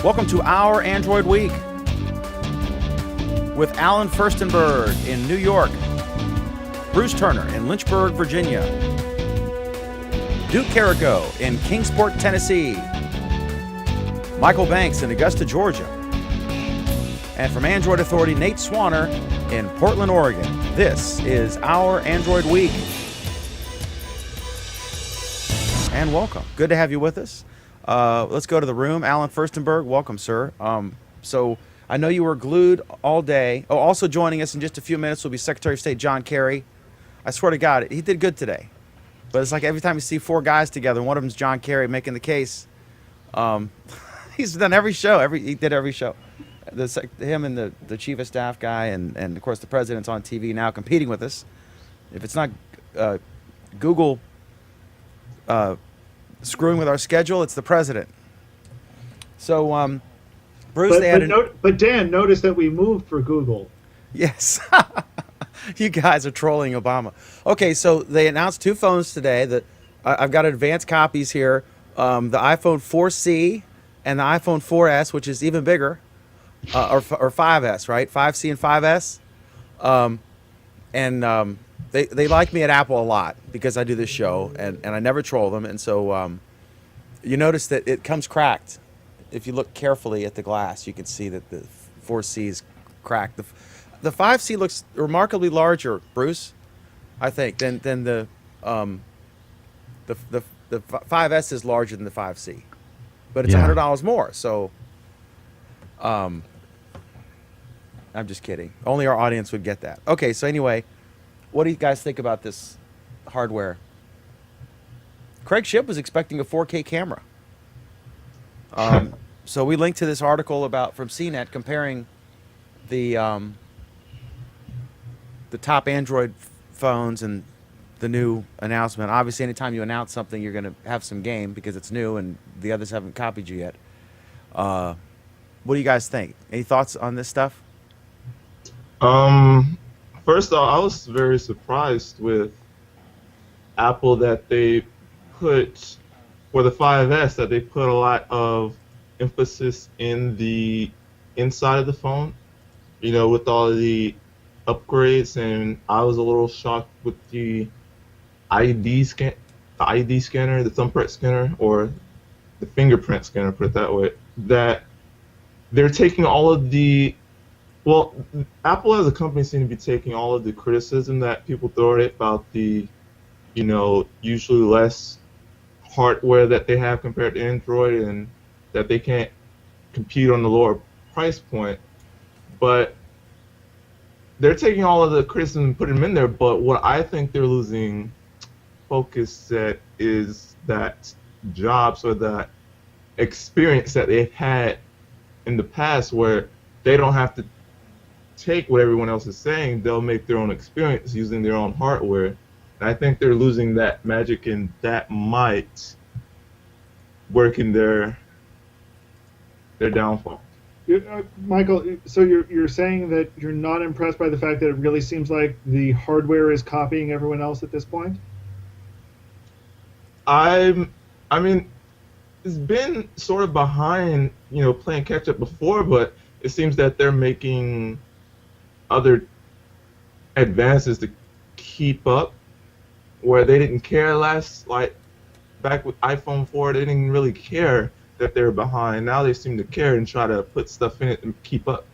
Welcome to Our Android Week with Alan Furstenberg in New York, Bruce Turner in Lynchburg, Virginia, Duke Carrico in Kingsport, Tennessee, Michael Banks in Augusta, Georgia, and from Android Authority, Nate Swanner in Portland, Oregon. This is Our Android Week. And welcome. Good to have you with us. Let's go to the room. Alan Furstenberg, welcome, sir. So I know you were glued all day. Oh, also joining us in just a few minutes will be Secretary of State John Kerry. I swear to God, he did good today. But it's like every time you see four guys together, one of them's John Kerry making the case. He's done every show. He did every show. Him and the chief of staff guy and of course the president's on TV now competing with us. If it's not Google screwing with our schedule, it's the president. So, Bruce, but Dan, notice that we moved for Google. Yes. You guys are trolling Obama. Okay, so they announced two phones today. That I've got advanced copies here. The iPhone 4C and the iPhone 4S, which is even bigger, or 5S, right? 5C and 5S. They like me at Apple a lot because I do this show, and I never troll them. And so you notice that it comes cracked. If you look carefully at the glass, you can see that the 4C is cracked. The 5C looks remarkably larger, Bruce, I think, than the 5S is larger than the 5C. But it's $100 more, so I'm just kidding. Only our audience would get that. Okay, so anyway, what do you guys think about this hardware? Craig Shipp was expecting a 4K camera. So we linked to this article from CNET comparing the top Android phones and the new announcement. Obviously, anytime you announce something, you're going to have some game because it's new and the others haven't copied you yet. What do you guys think? Any thoughts on this stuff? First off, I was very surprised with Apple that they put, for the 5S, that they put a lot of emphasis in the inside of the phone, with all of the upgrades, and I was a little shocked with the ID scanner, the thumbprint scanner, or the fingerprint scanner, put it that way, that they're taking all of the, well, Apple as a company seems to be taking all of the criticism that people throw at it about the, usually less hardware that they have compared to Android, and that they can't compete on the lower price point, but they're taking all of the criticism and putting them in there. But what I think they're losing focus at is that jobs or that experience that they've had in the past, where they don't have to take what everyone else is saying. They'll make their own experience using their own hardware. And I think they're losing that magic, and that might work in their downfall. Michael, so you're saying that you're not impressed by the fact that it really seems like the hardware is copying everyone else at this point? I mean, it's been sort of behind, playing catch up before, but it seems that they're making other advances to keep up, where they didn't care back with iPhone 4, they didn't really care that they're behind. Now they seem to care and try to put stuff in it and keep up.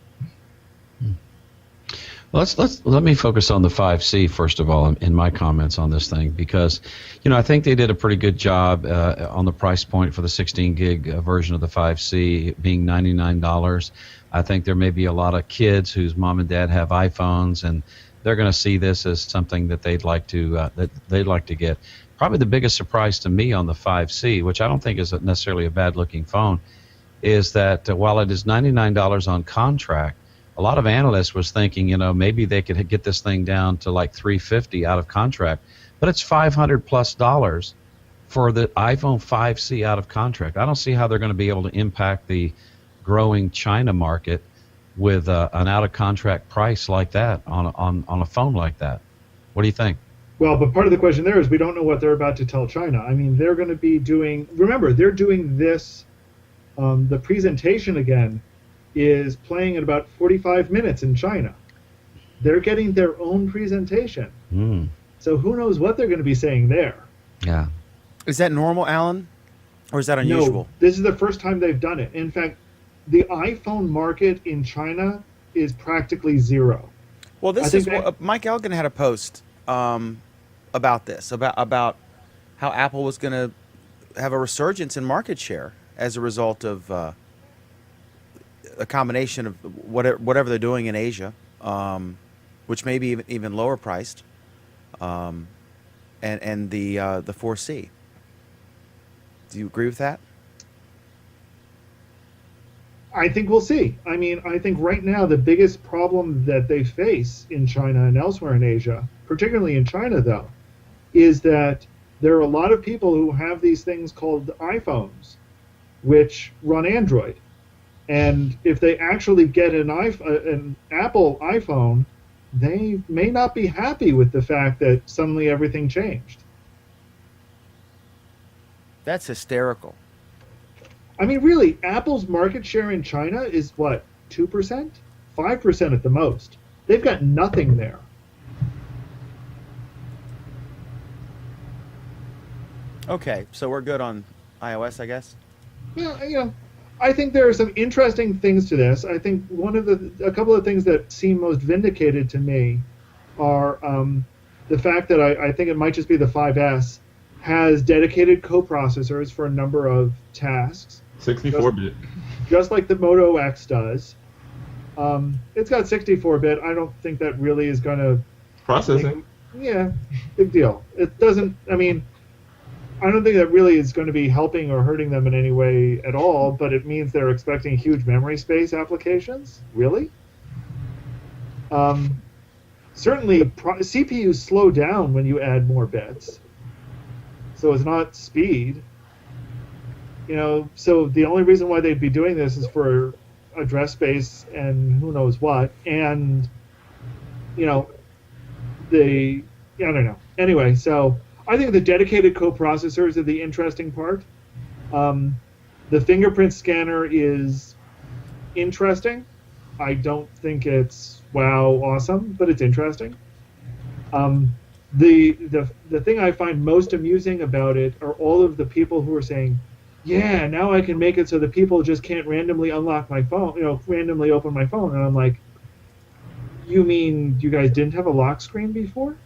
Let me focus on the 5C first of all in my comments on this thing, because I think they did a pretty good job on the price point for the 16 gig version of the 5C being $99. I think there may be a lot of kids whose mom and dad have iPhones, and they're going to see this as something that they'd like to get. Probably the biggest surprise to me on the 5C, which I don't think is necessarily a bad-looking phone, is that while it is $99 on contract, a lot of analysts was thinking, maybe they could get this thing down to like $350 out of contract, but it's $500+ for the iPhone 5C out of contract. I don't see how they're going to be able to impact the growing China market with an out-of-contract price like that on a phone like that. What do you think? Well, but part of the question there is we don't know what they're about to tell China. I mean, they're going to be doing, remember, they're doing this the presentation again is playing at about 45 minutes in China. They're getting their own presentation. Mm. So who knows what they're going to be saying there. Yeah. Is that normal, Alan? Or is that unusual? No, this is the first time they've done it. In fact, the iPhone market in China is practically zero. Well, this I is think what Mike Elgin had a post about this, about how Apple was going to have a resurgence in market share as a result of a combination of whatever they're doing in Asia, which may be even lower priced, and the 4C. Do you agree with that? I think we'll see. I mean, I think right now the biggest problem that they face in China and elsewhere in Asia, particularly in China though, is that there are a lot of people who have these things called iPhones, which run Android. And if they actually get an Apple iPhone, they may not be happy with the fact that suddenly everything changed. That's hysterical. I mean, really, Apple's market share in China is what, 2%? 5% at the most. They've got nothing there. Okay, so we're good on iOS, I guess. Yeah, I think there are some interesting things to this. I think a couple of things that seem most vindicated to me are the fact that I think it might just be the 5S has dedicated coprocessors for a number of tasks. 64-bit. Just like the Moto X does. It's got 64-bit. I don't think that really is going to... Processing. Yeah, big deal. It doesn't... I mean, I don't think that really is going to be helping or hurting them in any way at all, but it means they're expecting huge memory space applications? Really? Certainly, CPUs slow down when you add more bits. So it's not speed. So the only reason why they'd be doing this is for address space and who knows what. And, I don't know. Anyway, so I think the dedicated coprocessors are the interesting part. The fingerprint scanner is interesting. I don't think it's awesome, but it's interesting. The thing I find most amusing about it are all of the people who are saying, yeah, now I can make it so that people just can't randomly unlock my phone, randomly open my phone. And I'm like, you mean you guys didn't have a lock screen before?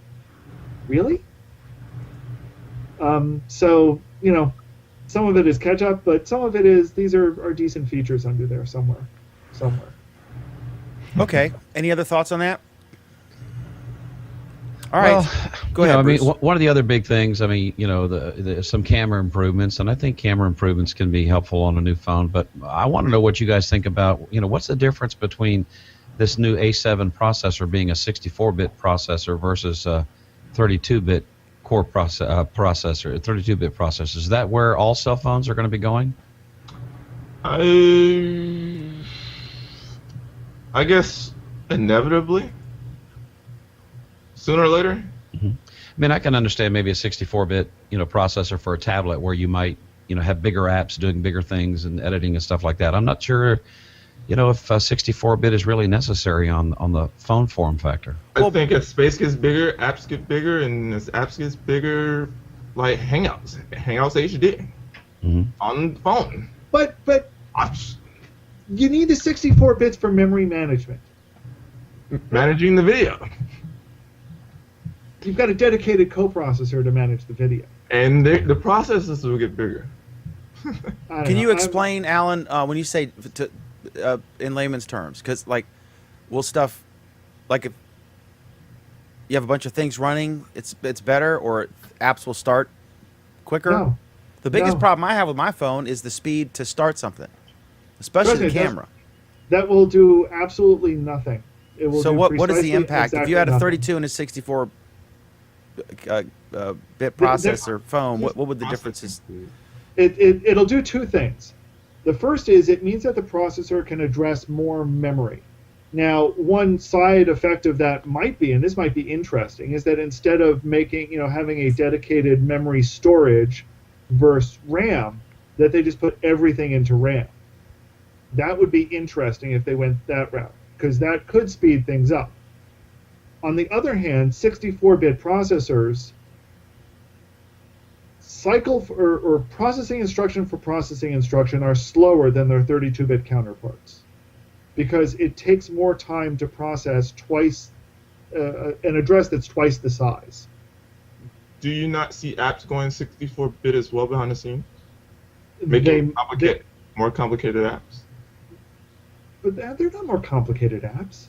Really? So, some of it is catch up, but some of it is, these are decent features under there somewhere. Okay. Any other thoughts on that? All right. Go ahead, Bruce. One of the other big things, the some camera improvements, and I think camera improvements can be helpful on a new phone, but I want to know what you guys think about, what's the difference between this new A7 processor being a 64-bit processor versus a 32-bit core processor, 32-bit processors. Is that where all cell phones are going to be going? I guess inevitably. Sooner or later? Mm-hmm. I can understand maybe a 64-bit, processor for a tablet where you might, have bigger apps doing bigger things and editing and stuff like that. I'm not sure, if 64-bit is really necessary on the phone form factor. I think as space gets bigger, apps get bigger, and as apps gets bigger, like Hangouts HD on the phone. But you need the 64 bits for memory management. Managing the video. You've got a dedicated coprocessor to manage the video. And the processors will get bigger. Can you explain, Alan, when you say in layman's terms? Because, will stuff, if you have a bunch of things running, it's better, or apps will start quicker? No. The biggest problem I have with my phone is the speed to start something, especially the camera. That will do absolutely nothing. It will so do what is the impact? If you had a nothing. 32 and a 64 bit processor phone, what would the differences? It'll do two things. The first is it means that the processor can address more memory. Now, one side effect of that might be, and this might be interesting, is that instead of having a dedicated memory storage versus RAM, that they just put everything into RAM. That would be interesting if they went that route, because that could speed things up. On the other hand, 64-bit processors or processing instruction for processing instruction are slower than their 32-bit counterparts, because it takes more time to process twice an address that's twice the size. Do you not see apps going 64-bit as well behind the scenes? Making more complicated apps? But they're not more complicated apps.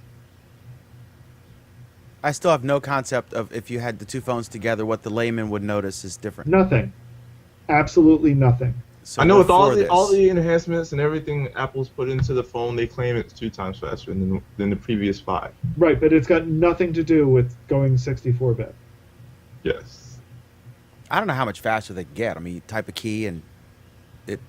I still have no concept of, if you had the two phones together, what the layman would notice is different. Nothing. Absolutely nothing. So I know with all before the enhancements and everything Apple's put into the phone, they claim it's 2 times faster than the previous 5. Right, but it's got nothing to do with going 64-bit. Yes. I don't know how much faster they get. I mean, you type a key and it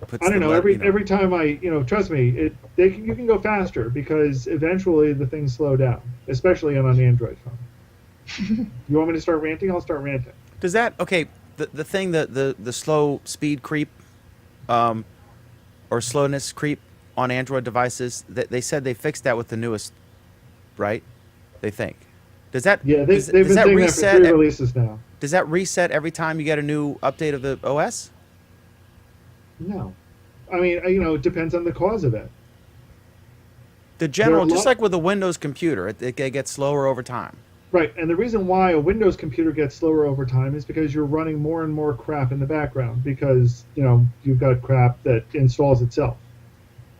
puts. I don't the know. le- Every time trust me, you can go faster, because eventually the things slow down, especially on an Android phone. You want me to start ranting? I'll start ranting. Does that okay? The thing the slow speed creep, or slowness creep on Android devices. They said they fixed that with the newest, right? They think. Does that? Yeah, does they've been that saying that for reset? 3 releases now. Does that reset every time you get a new update of the OS? No, I mean, it depends on the cause of it. The general, There are a just lot- like with a Windows computer, it gets slower over time. Right, and the reason why a Windows computer gets slower over time is because you're running more and more crap in the background, because you've got crap that installs itself.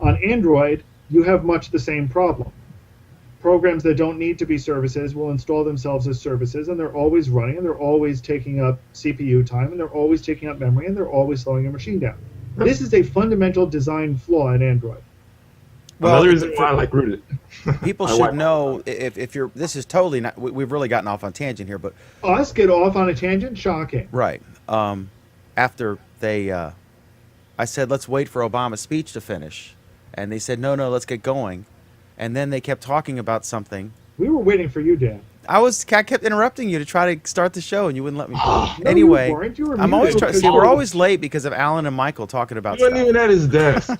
On Android, you have much the same problem. Programs that don't need to be services will install themselves as services, and they're always running, and they're always taking up CPU time, and they're always taking up memory, and they're always slowing your machine down. This is a fundamental design flaw in Android. Another reason why I like rooted. People should know if you're. This is totally not. We've really gotten off on tangent here, but Us get off on a tangent? Shocking. right after they, I said let's wait for Obama's speech to finish, and they said no, let's get going, and then they kept talking about something. We were waiting for you, Dan. I kept interrupting you to try to start the show, and you wouldn't let me. No, Anyway, you weren't. You were I'm always muted trying. because See, you we're were- always late because of Alan and Michael talking about He wasn't stuff. even at his desk.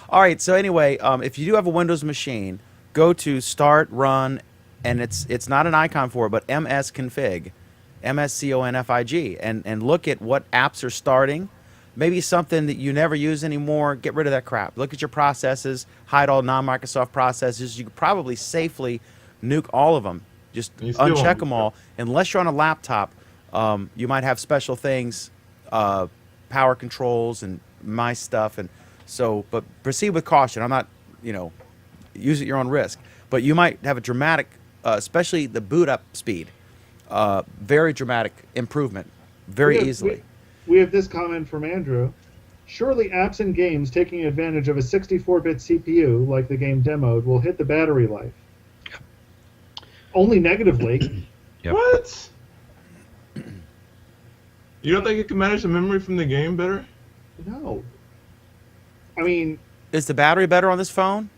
All right. So anyway, if you do have a Windows machine, go to Start Run, and it's not an icon for it, but msconfig, msconfig, and look at what apps are starting. Maybe something that you never use anymore. Get rid of that crap. Look at your processes. Hide all non-Microsoft processes. You could probably safely nuke all of them. Just You still won't uncheck be them all. Unless you're on a laptop, you might have special things, power controls and my stuff, and so. But proceed with caution. I'm not, use at your own risk. But you might have a dramatic, especially the boot up speed, very dramatic improvement, very easily. We have this comment from Andrew. Surely apps and games taking advantage of a 64-bit CPU, like the game demoed, will hit the battery life. Only negatively. Yep. What? You don't think it can manage the memory from the game better? No. I mean, Is the battery better on this phone?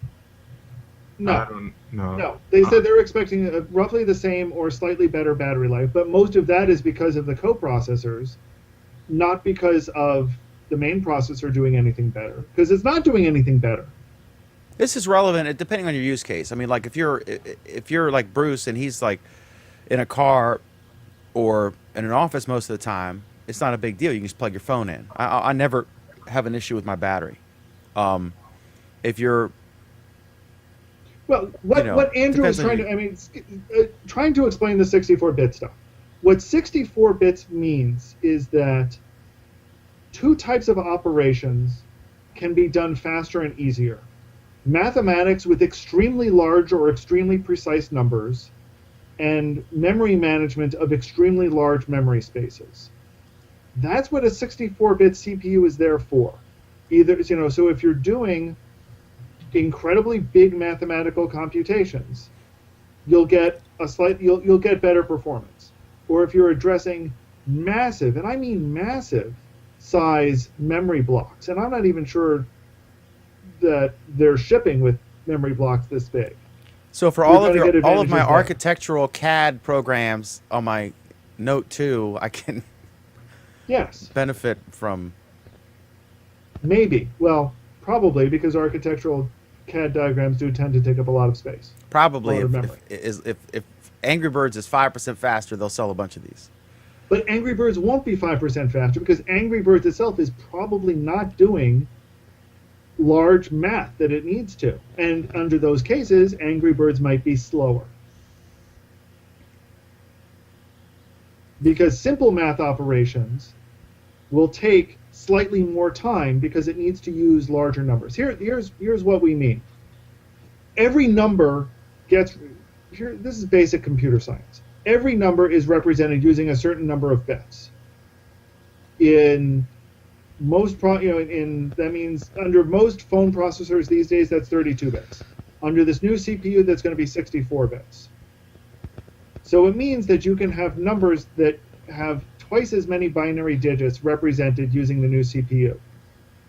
I no. don't know. No. They said they're expecting roughly the same or slightly better battery life, but most of that is because of the coprocessors, not because of the main processor doing anything better. Because it's not doing anything better. This is relevant depending on your use case. I mean, like if you're like Bruce and he's like in a car or in an office most of the time, it's not a big deal. You can just plug your phone in. I never have an issue with my battery. If you're Well, what Andrew is depends on trying you. to, I mean, trying to explain the 64-bit stuff. What 64 bits means is that 2 types of operations can be done faster and easier. Mathematics with extremely large or extremely precise numbers, and memory management of extremely large memory spaces. That's what a 64-bit CPU is there for. So if you're doing incredibly big mathematical computations, you'll get you'll get better performance. Or if you're addressing massive, and I mean massive, size memory blocks, and I'm not even sure that they're shipping with memory blocks this big. So for You're all of gonna get all of my advantages there. architectural CAD programs on my Note 2, I can Yes, benefit from. maybe. Well, Probably because architectural CAD diagrams do tend to take up a lot of space. Probably A lot of if, memory. if Angry Birds is 5% faster, they'll sell a bunch of these. But Angry Birds won't be 5% faster because Angry Birds itself is probably not doing large math that it needs to. And under those cases, Angry Birds might be slower. Because simple math operations will take slightly more time because it needs to use larger numbers. Here's what we mean. Every number gets here. This is basic computer science. Every number is represented using a certain number of bits. In most, that means under most phone processors these days, that's 32 bits. Under this new CPU, that's going to be 64 bits. So it means that you can have numbers that have twice as many binary digits represented using the new CPU.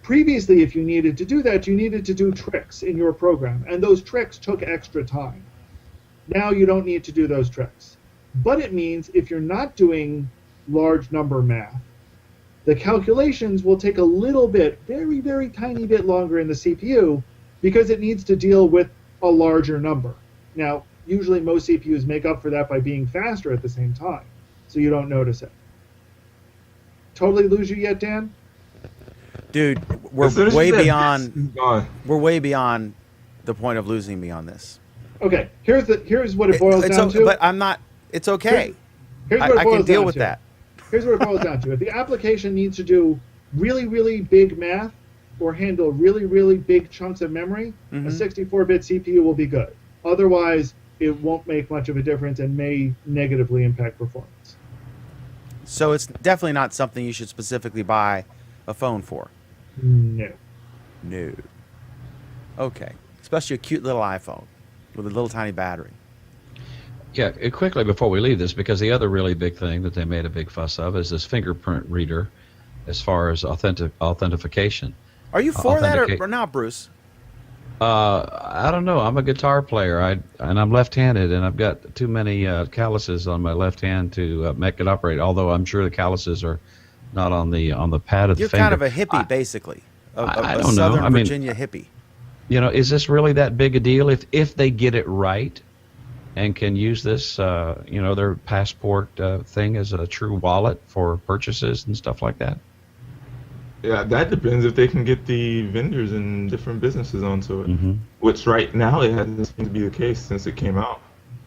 Previously, if you needed to do that, you needed to do tricks in your program, and those tricks took extra time. Now you don't need to do those tricks. But it means if you're not doing large number math, the calculations will take a little bit, very, very tiny bit longer in the CPU because it needs to deal with a larger number. Now, usually most CPUs make up for that by being faster at the same time, so you don't notice it. Totally lose you yet, Dan? Dude, we're As soon as way you said beyond this, he's gone. we're way beyond the point of losing me on this. Okay, here's what it boils down to. But I'm not. It's okay. Here's what it I boils can deal down with to. that. Here's what it boils down to. If the application needs to do really, really big math or handle really, really big chunks of memory, a 64-bit CPU will be good. Otherwise, it won't make much of a difference and may negatively impact performance. So it's definitely not something you should specifically buy a phone for. No. No. Okay. Especially a cute little iPhone with a little tiny battery. Yeah, quickly before we leave this, because the other really big thing that they made a big fuss of is this fingerprint reader as far as authentication. Are you for that Authenticate. or not, Bruce? I don't know. I'm a guitar player, and I'm left-handed, and I've got too many calluses on my left hand to make it operate. Although I'm sure the calluses are not on the pad of You're the finger. kind of a hippie, basically. I A don't know. Southern I mean, Virginia hippie. You know, is this really that big a deal if they get it right and can use this, their passport thing as a true wallet for purchases and stuff like that? Yeah, that depends if they can get the vendors and different businesses onto it. Mm-hmm. Which right now it hasn't seemed to be the case since it came out.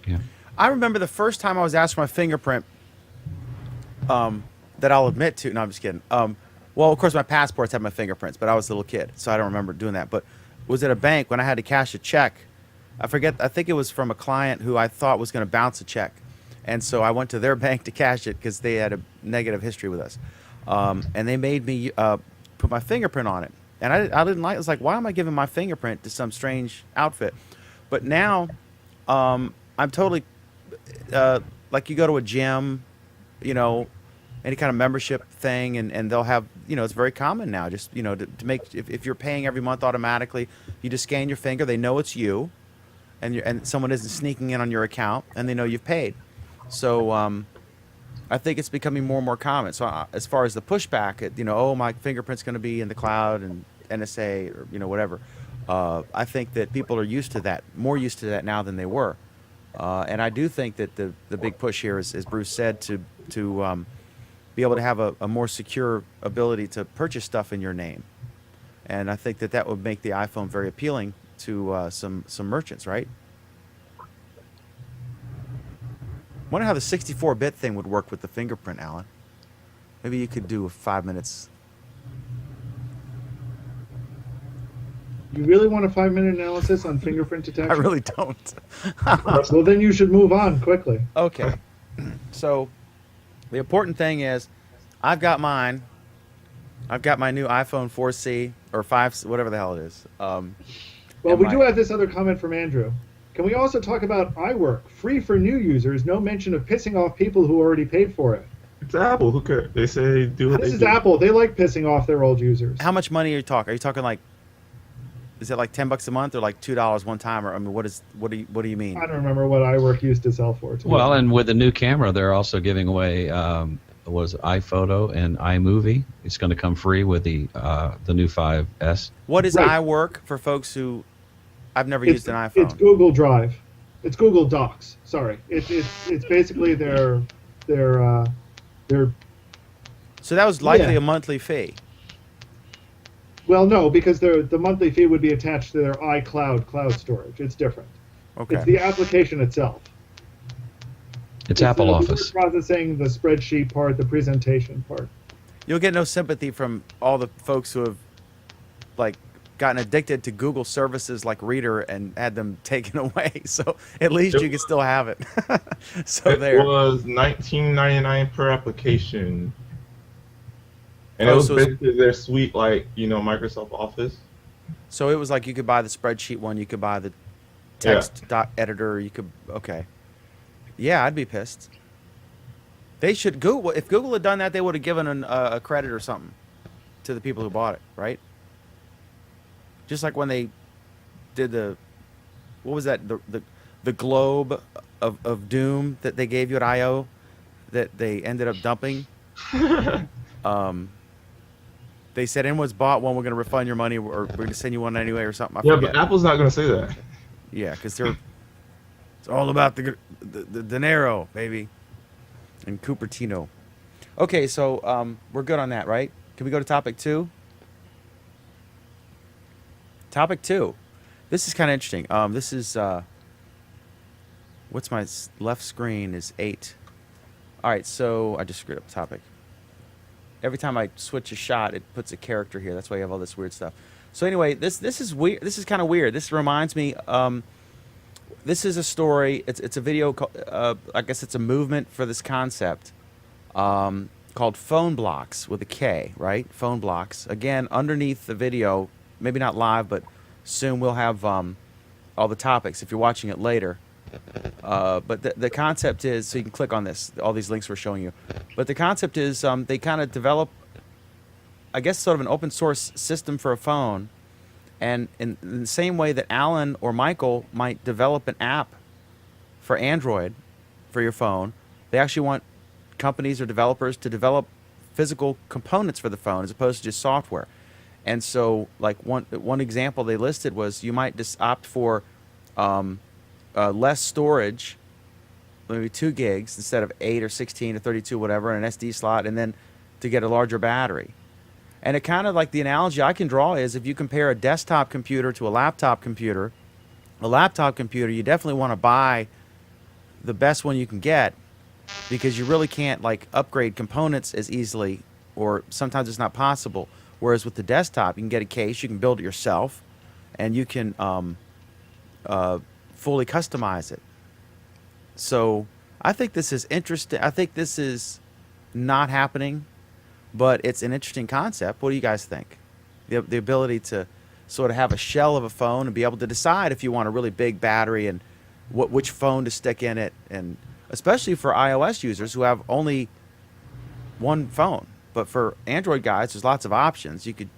Yeah. I remember the first time I was asked for my fingerprint, that I'll admit to. No, I'm just kidding. Well, of course, my passports have my fingerprints, but I was a little kid, so I don't remember doing that. But was at a bank when I had to cash a check. I think it was from a client who I thought was going to bounce a check. And so I went to their bank to cash it because they had a negative history with us. And they made me put my fingerprint on it. And I didn't like it. I was like, why am I giving my fingerprint to some strange outfit? But now I'm totally like you go to a gym, any kind of membership thing, and they'll have, it's very common now just, to make, if you're paying every month automatically, you just scan your finger, they know it's you, and someone isn't sneaking in on your account, and they know you've paid. So I think it's becoming more and more common. So as far as the pushback, my fingerprint's going to be in the cloud and NSA or, whatever, I think that people are more used to that now than they were. And I do think that the big push here is, as Bruce said, to be able to have a more secure ability to purchase stuff in your name. And I think that would make the iPhone very appealing to some merchants, right? Wonder how the 64-bit thing would work with the fingerprint, Alan. Maybe you could do 5 minutes. You really want a 5-minute analysis on fingerprint detection? I really don't. Well, then you should move on quickly. Okay. So the important thing is I've got mine. I've got my new iPhone 4C or 5, whatever the hell it is. Well, we do have this other comment from Andrew. Can we also talk about iWork? Free for new users, no mention of pissing off people who already paid for it. It's Apple. Who cares? They say do what This they is do. Apple. They like pissing off their old users. How much money are you talking? Are you talking like, is it like $10 a month or like $2 one time? Or I mean, what do you mean? I don't remember what iWork used to sell for. Well, and with the new camera, they're also giving away iPhoto and iMovie. It's going to come free with the new 5S. What is Right. iWork for folks who I've never It's, used an iPhone? it's Google Drive. It's Google Docs. Sorry. It's basically their So that was likely Yeah. a monthly fee. well, no, because the monthly fee would be attached to their iCloud cloud storage. It's different. Okay. It's the application itself. It's Apple the word Office. processing, the spreadsheet part, the presentation part. You'll get no sympathy from all the folks who have like gotten addicted to Google services like Reader and had them taken away. So at least you can still have it. So It there. was $19.99 per application, and Oh, it was so it's- basically their suite, like Microsoft Office. So it was like you could buy the spreadsheet one, you could buy the text dot editor, you could okay. Yeah, I'd be pissed. They should Google if Google had done that, they would have given a credit or something to the people who bought it, right? Just like when they did what was that the globe of doom that they gave you at I/O that they ended up dumping. They said anyone's bought one, we're going to refund your money, or we're going to send you one anyway, or something. I Yeah, forget. but Apple's not going to say that. Yeah, because it's all about the dinero, baby, and Cupertino. Okay, so we're good on that, right? Can we go to topic 2? Topic 2. This is kind of interesting. This is what's my left screen is 8. All right, so I just screwed up the topic. Every time I switch a shot, it puts a character here. That's why you have all this weird stuff. So anyway, this is weird. This is kind of weird. This reminds me. This is a story. It's a video. I guess it's a movement for this concept called Phone Blocks with a K, right? Phone Blocks. Again, underneath the video, maybe not live, but soon we'll have all the topics if you're watching it later. But the concept is, so you can click on this, all these links we're showing you. But the concept is they kind of develop, I guess, sort of an open source system for a phone. And in the same way that Alan or Michael might develop an app for Android for your phone, they actually want companies or developers to develop physical components for the phone as opposed to just software. And so, like one example they listed was you might just opt for less storage, maybe 2 gigs instead of 8 or 16 or 32, whatever, and an SD slot, and then to get a larger battery. And it kind of like the analogy I can draw is if you compare a desktop computer to a laptop computer you definitely want to buy the best one you can get because you really can't like upgrade components as easily, or sometimes it's not possible. Whereas with the desktop, you can get a case, you can build it yourself, and you can fully customize it. So I think this is interesting. I think this is not happening, but it's an interesting concept. What do you guys think? The ability to sort of have a shell of a phone and be able to decide if you want a really big battery and which phone to stick in it, and especially for iOS users who have only one phone. But for Android guys, there's lots of options. You could,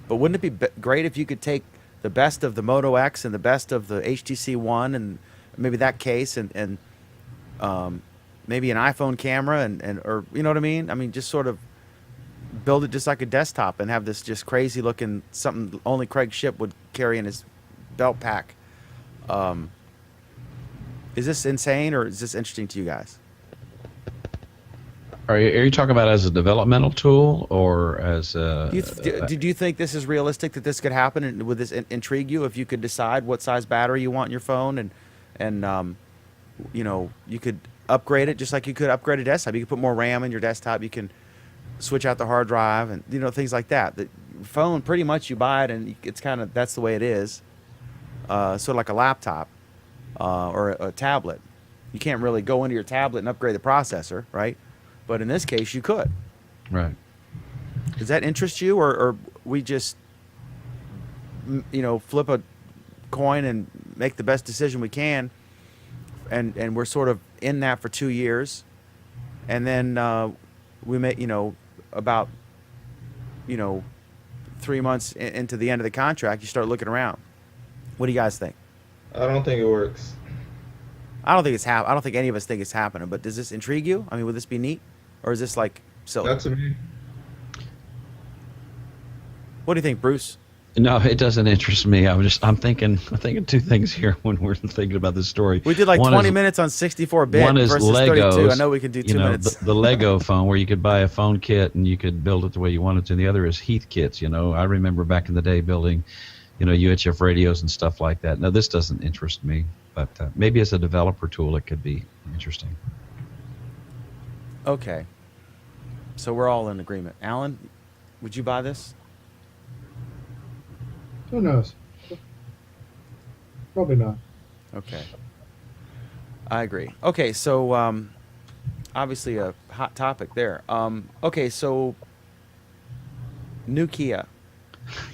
but wouldn't it be great if you could take the best of the Moto X and the best of the HTC One and maybe that case and maybe an iPhone camera and or you know what I mean? I mean, just sort of build it just like a desktop and have this just crazy looking something only Craig Shipp would carry in his belt pack. Is this insane or is this interesting to you guys? Are you talking about as a developmental tool or as a... Do you think this is realistic that this could happen, and would this intrigue you if you could decide what size battery you want in your phone and you could upgrade it just like you could upgrade a desktop. You could put more RAM in your desktop. You can switch out the hard drive and things like that. The phone, pretty much you buy it and it's kind of that's the way it is. Sort of like a laptop or a tablet. You can't really go into your tablet and upgrade the processor, right? But in this case, you could. Right. Does that interest you, or we just, flip a coin and make the best decision we can, and we're sort of in that for 2 years, and then we may, about, 3 months into the end of the contract, you start looking around. What do you guys think? I don't think it works. I don't think it's I don't think any of us think it's happening. But does this intrigue you? I mean, would this be neat? or is this like silly? Not to me. What do you think, Bruce? No, it doesn't interest me. I'm thinking two things here when we're thinking about this story. We did like One 20 is- minutes on 64-bit One is versus Legos. 32. I know we can do 2 you know, minutes. The Lego phone where you could buy a phone kit and you could build it the way you wanted to. And the other is Heath kits. You know, I remember back in the day building, UHF radios and stuff like that. No, this doesn't interest me, but maybe as a developer tool, it could be interesting. Okay. So we're all in agreement. Alan, would you buy this? Who knows? Probably not. Okay. I agree. Okay, so obviously a hot topic there. Okay, so new Kia.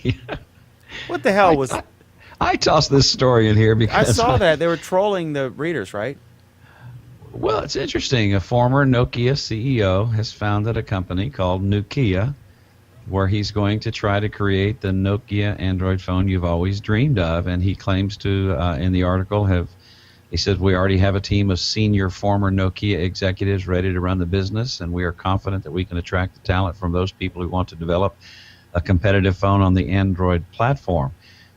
Yeah. What the hell was... I tossed this story in here I because saw that. They were trolling the readers, right? Well, it's interesting. A former Nokia CEO has founded a company called Nokia, where he's going to try to create the Nokia Android phone you've always dreamed of. And he claims to, in the article, he said, we already have a team of senior former Nokia executives ready to run the business, and we are confident that we can attract the talent from those people who want to develop a competitive phone on the Android platform.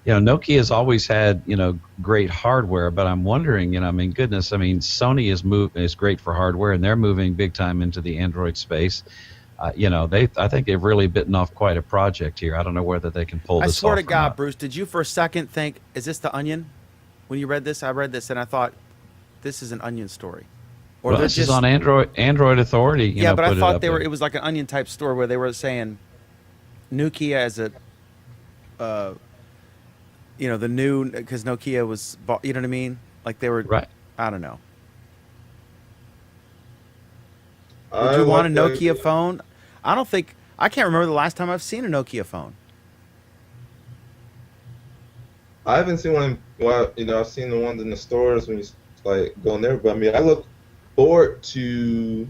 Nokia has always had, great hardware, but I'm wondering, Sony is great for hardware, and they're moving big time into the Android space. I think they've really bitten off quite a project here. I don't know whether they can pull I this swear off to or God, not. Bruce, did you for a second think, is this the Onion? When you read this, I read this and I thought, this is an Onion story. Or Well, they're this is on Android Authority. Yeah, but I put it thought up it there. was like an Onion type store where they were saying Nokia as a, the new, because Nokia was, you know what I mean? Like they were, Right. I don't know. Would you want a Nokia phone? I can't remember the last time I've seen a Nokia phone. I haven't seen one. Well, I've seen the ones in the stores when you go in there. But I look forward to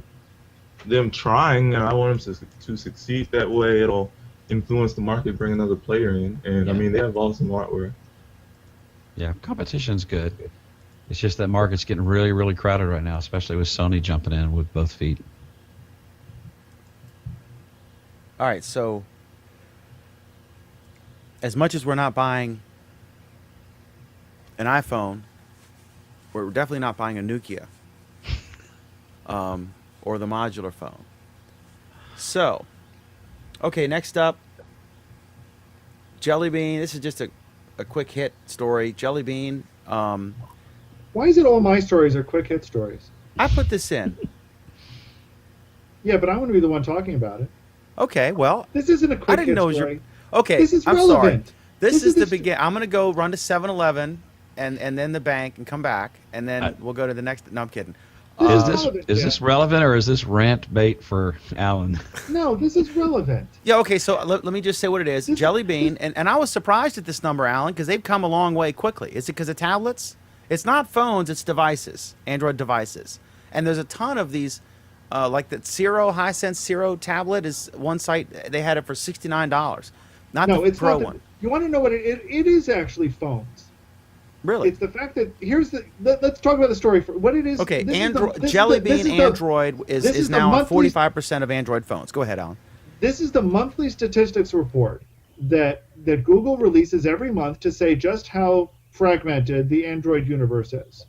them trying, and I want them to succeed. That way, it'll influence the market, bring another player in, and Yeah. they have awesome hardware. Yeah, competition's good. It's just that market's getting really, really crowded right now, especially with Sony jumping in with both feet. All right, so as much as we're not buying an iPhone, we're definitely not buying a Nokia or the modular phone. So, okay, next up, Jelly Bean. This is just a quick hit story. Jelly Bean. Why is it all my stories are quick hit stories? I put this in. Yeah, but I want to be the one talking about it. Okay, well, This isn't a quick I didn't hit know it was story. okay. This is I'm relevant. sorry. This is the this- begin. I'm gonna go run to 7-Eleven and then the bank and come back and then we'll go to the next. No, I'm kidding. Is relevant, this relevant, or is this rant bait for Alan? No, this is relevant. Yeah, okay, so let me just say what it is. This- Jelly Bean, and I was surprised at this number, Alan, because they've come a long way quickly. Is it because of tablets? It's not phones, it's devices, Android devices. And there's a ton of these, like the Hisense Zero tablet is one site, they had it for $69. Not No, the it's Pro not. one. You want to know what it is actually phones. Really? It's the fact that let's talk about the story for what it is. Okay, This is the- Android, this is Jelly the- this Bean is the- Android this is is the now on monthly- 45% of Android phones. Go ahead, Alan. This is the monthly statistics report that Google releases every month to say just how fragmented the Android universe is.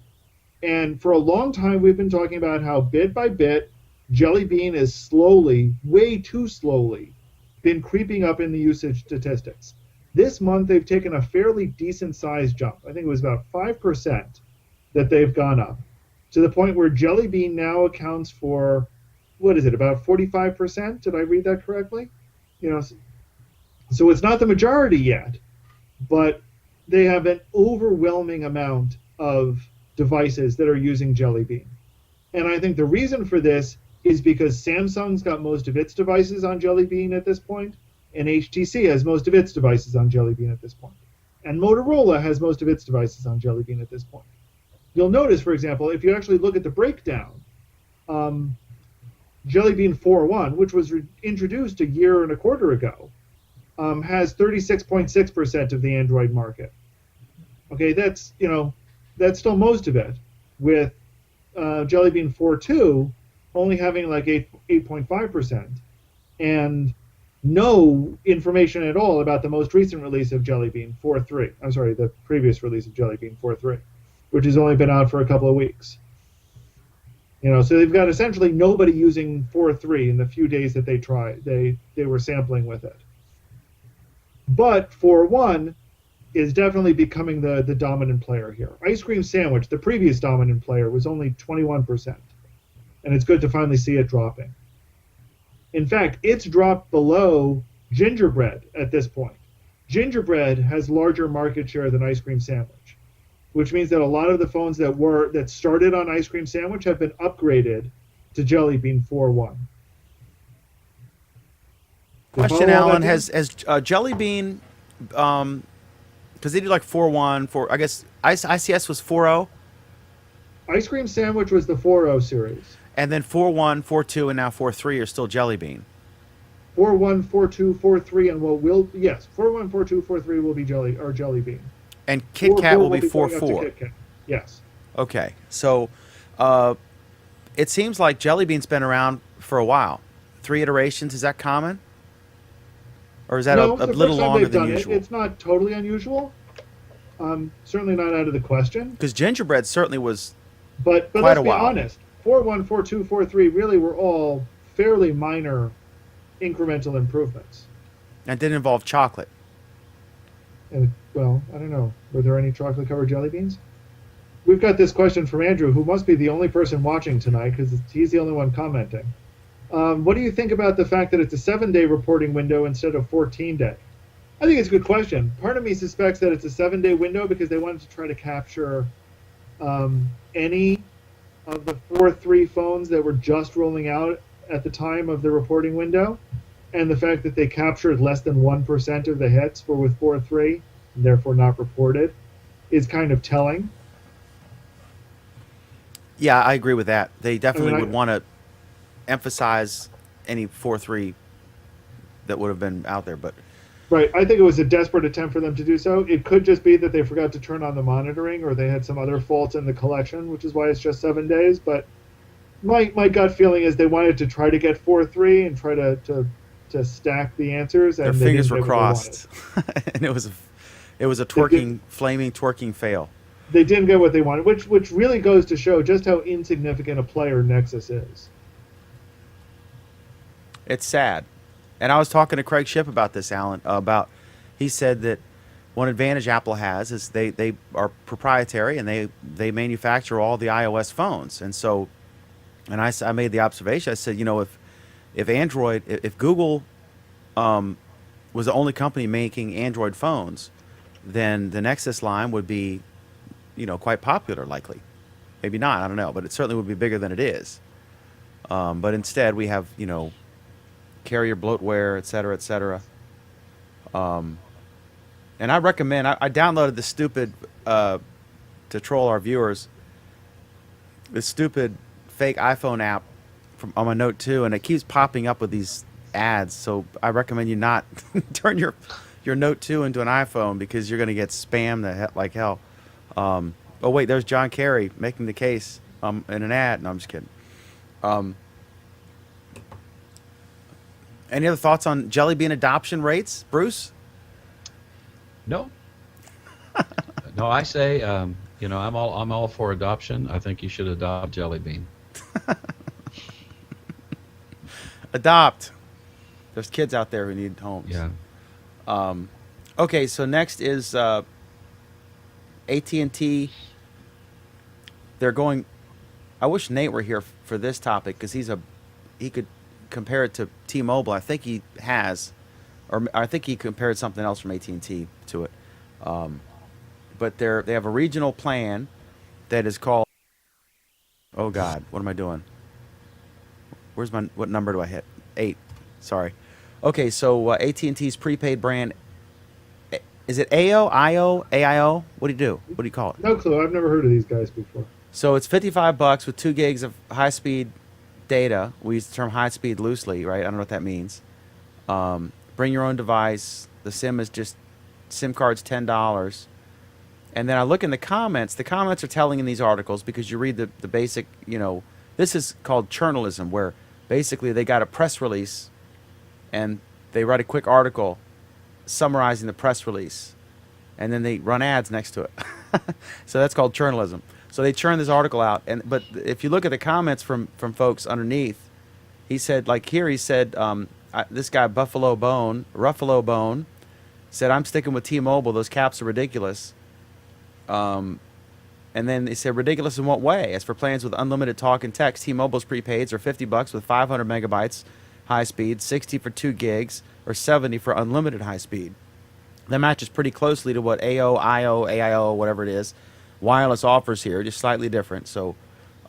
And for a long time, we've been talking about how bit by bit, Jelly Bean is slowly, way too slowly, been creeping up in the usage statistics. This month, they've taken a fairly decent sized jump. I think it was about 5% that they've gone up, to the point where Jelly Bean now accounts for, what is it, about 45%? Did I read that correctly? So it's not the majority yet, but they have an overwhelming amount of devices that are using Jelly Bean. And I think the reason for this is because Samsung's got most of its devices on Jelly Bean at this point, and HTC has most of its devices on Jelly Bean at this point. And Motorola has most of its devices on Jelly Bean at this point. You'll notice, for example, if you actually look at the breakdown, Jelly Bean 4.1, which was introduced a year and a quarter ago, has 36.6% of the Android market. Okay, that's still most of it. With Jelly Bean 4.2, only having like 8.5%, and no information at all about the most recent release of Jelly Bean 4.3. I'm sorry, the previous release of Jelly Bean 4.3, which has only been out for a couple of weeks. So they've got essentially nobody using 4.3 in the few days that they were sampling with it. But 4.1 is definitely becoming the dominant player here. Ice Cream Sandwich, the previous dominant player, was only 21%, and it's good to finally see it dropping. In fact, it's dropped below Gingerbread at this point. Gingerbread has larger market share than Ice Cream Sandwich, which means that a lot of the phones that started on Ice Cream Sandwich have been upgraded to Jelly Bean 4.1. Question, Alan, has Jelly Bean, because they do like 4.1, I guess ICS was 4.0? Ice Cream Sandwich was the 4.0 series. And then 4.1, 4.2, and now 4.3 are still Jelly Bean. 4.1, 4.2, 4.3, and 4.1, 4.2, 4.3 will be Jelly Bean. And Kit Kat will be going up to 4.4. Kit Kat. Yes. Okay, so it seems like Jelly Bean's been around for a while. 3 iterations, is that common? Or is that No, a it's the little first time longer they've than done usual? It's not totally unusual. Certainly not out of the question. Because Gingerbread certainly was But quite let's a be while. honest. 4.1, 4.2, 4.3 really were all fairly minor incremental improvements. and didn't involve chocolate. And, well, I don't know. Were there any chocolate-covered jelly beans? We've got this question from Andrew, who must be the only person watching tonight because he's the only one commenting. What do you think about the fact that it's a 7-day reporting window instead of 14-day? I think it's a good question. Part of me suspects that it's a 7-day window because they wanted to try to capture any of the 4.3 phones that were just rolling out at the time of the reporting window, and the fact that they captured less than 1% of the hits were with 4.3, and therefore not reported, is kind of telling. Yeah, I agree with that. They definitely I mean, would want to emphasize any 4.3 that would have been out there, but Right, I think it was a desperate attempt for them to do so. It could just be that they forgot to turn on the monitoring, or they had some other faults in the collection, which is why it's just 7 days. But my gut feeling is they wanted to try to get 4.3 and try to stack the answers, and their they fingers didn't were get what they crossed, and it was a flaming twerking fail. They didn't get what they wanted, which really goes to show just how insignificant a player Nexus is. It's sad. And I was talking to Craig Shipp about this, Alan. He said that one advantage Apple has is they are proprietary and they manufacture all the iOS phones. And so, and I made the observation. I said, if Google was the only company making Android phones, then the Nexus line would be, quite popular, likely. Maybe not, I don't know, but it certainly would be bigger than it is. But instead, we have, carrier bloatware, et cetera, et cetera. And I recommend, I downloaded this stupid, to troll our viewers, this stupid fake iPhone app on my Note 2, and it keeps popping up with these ads. So I recommend you not turn your Note 2 into an iPhone, because you're going to get spammed like hell. Oh, wait, there's John Kerry making the case in an ad. No, I'm just kidding. Any other thoughts on Jelly Bean adoption rates, Bruce? No. No, I say, I'm all for adoption. I think you should adopt Jelly Bean. Adopt. There's kids out there who need homes. Yeah. Okay, so next is AT&T. They're going. I wish Nate were here for this topic, because he could compare it to T-Mobile. I think he has, or I think he compared something else from AT&T to it. But they have a regional plan that is called. Oh God, what am I doing? What number do I hit? 8. Sorry. Okay, so AT&T's prepaid brand. Is it AO, IO, AIO? What do you do? What do you call it? No clue. I've never heard of these guys before. So it's $55 with 2 gigs of high-speed data. We use the term high-speed loosely, right? I don't know what that means. Bring your own device. The SIM card's $10. And then I look in the comments. The comments are telling in these articles, because you read the basic, This is called journalism, where basically they got a press release and they write a quick article summarizing the press release, and then they run ads next to it. So that's called journalism. So they churn this article out, but if you look at the comments from folks underneath, he said, like here, he said, this guy Ruffalo Bone, said, I'm sticking with T-Mobile. Those caps are ridiculous. And then they said, ridiculous in what way? As for plans with unlimited talk and text, T-Mobile's prepaids are $50 with 500 megabytes high speed, 60 for 2 gigs, or 70 for unlimited high speed. That matches pretty closely to what AIO, whatever it is, wireless offers here, just slightly different. So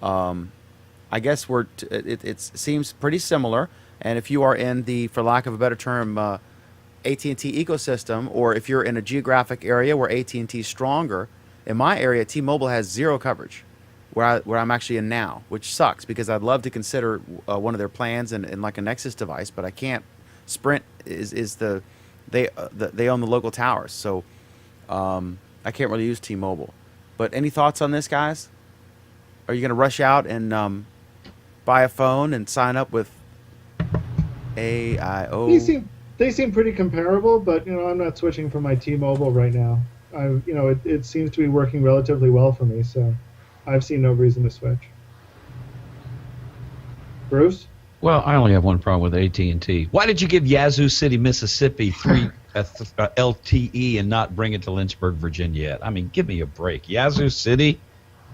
I guess it seems pretty similar. And if you are in the, for lack of a better term, AT&T ecosystem, or if you're in a geographic area where AT&T is stronger, in my area, T-Mobile has zero coverage where I'm actually in now, which sucks because I'd love to consider one of their plans in like a Nexus device, but I can't. Sprint they own the local towers, so I can't really use T-Mobile. But any thoughts on this, guys? Are you going to rush out and buy a phone and sign up with AIO? They seem pretty comparable, but I'm not switching from my T-Mobile right now. It seems to be working relatively well for me, so I've seen no reason to switch. Bruce? Well, I only have one problem with AT&T. Why did you give Yazoo City, Mississippi 3 LTE and not bring it to Lynchburg, Virginia yet? I mean, give me a break. Yazoo City?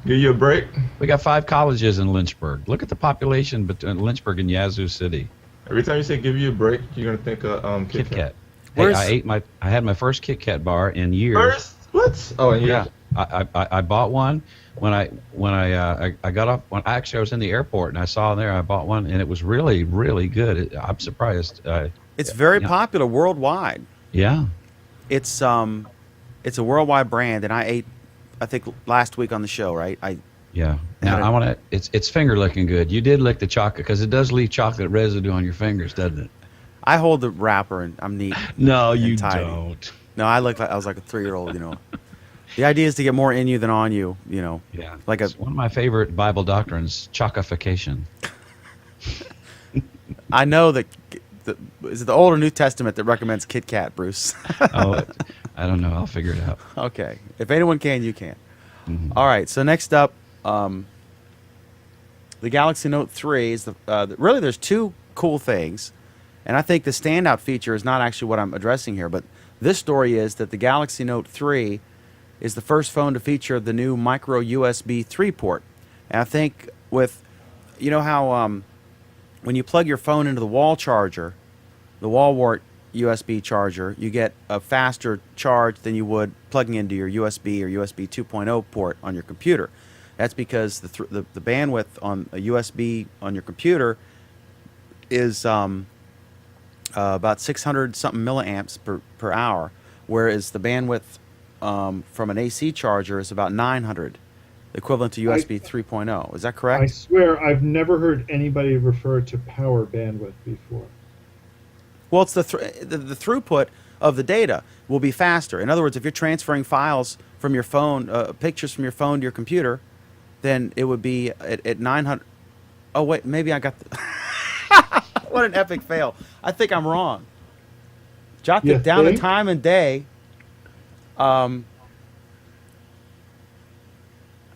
Give you a break. We got 5 colleges in Lynchburg. Look at the population between Lynchburg and Yazoo City. Every time you say give you a break, you're gonna think of Kit Kat. Hey, I had my first Kit Kat bar in years. First? What? Oh, and Yeah. I bought one when I got off. I was in the airport and I saw there. I bought one and it was really, really good. I'm surprised. It's very popular worldwide. Yeah. It's a worldwide brand, and I think last week on the show, right? Yeah. Now I want to. It's finger licking good. You did lick the chocolate because it does leave chocolate residue on your fingers, doesn't it? I hold the wrapper and I'm neat. No, you tidy. don't. No, I was like a 3-year-old. The idea is to get more in you than on you. Yeah. Like it's one of my favorite Bible doctrines, chockification. I know that. Is it the Old or New Testament that recommends Kit Kat, Bruce? Oh, I don't know. I'll figure it out. Okay. If anyone can, you can. Mm-hmm. All right. So next up, the Galaxy Note 3 is really there's 2 cool things, and I think the standout feature is not actually what I'm addressing here, but this story is that the Galaxy Note 3 is the first phone to feature the new micro USB 3 port. And I think with, how when you plug your phone into the wall charger, the wall wart USB charger, you get a faster charge than you would plugging into your USB or USB 2.0 port on your computer. That's because the bandwidth on a USB on your computer is about 600 something milliamps per hour, whereas the bandwidth from an AC charger is about 900, equivalent to USB 3.0. Is that correct? I swear I've never heard anybody refer to power bandwidth before. Well, it's the throughput of the data will be faster. In other words, if you're transferring files from your phone, pictures from your phone to your computer, then it would be at 900. Oh, wait, maybe I got the... What an epic fail. I think I'm wrong. Jot it down the time and day. I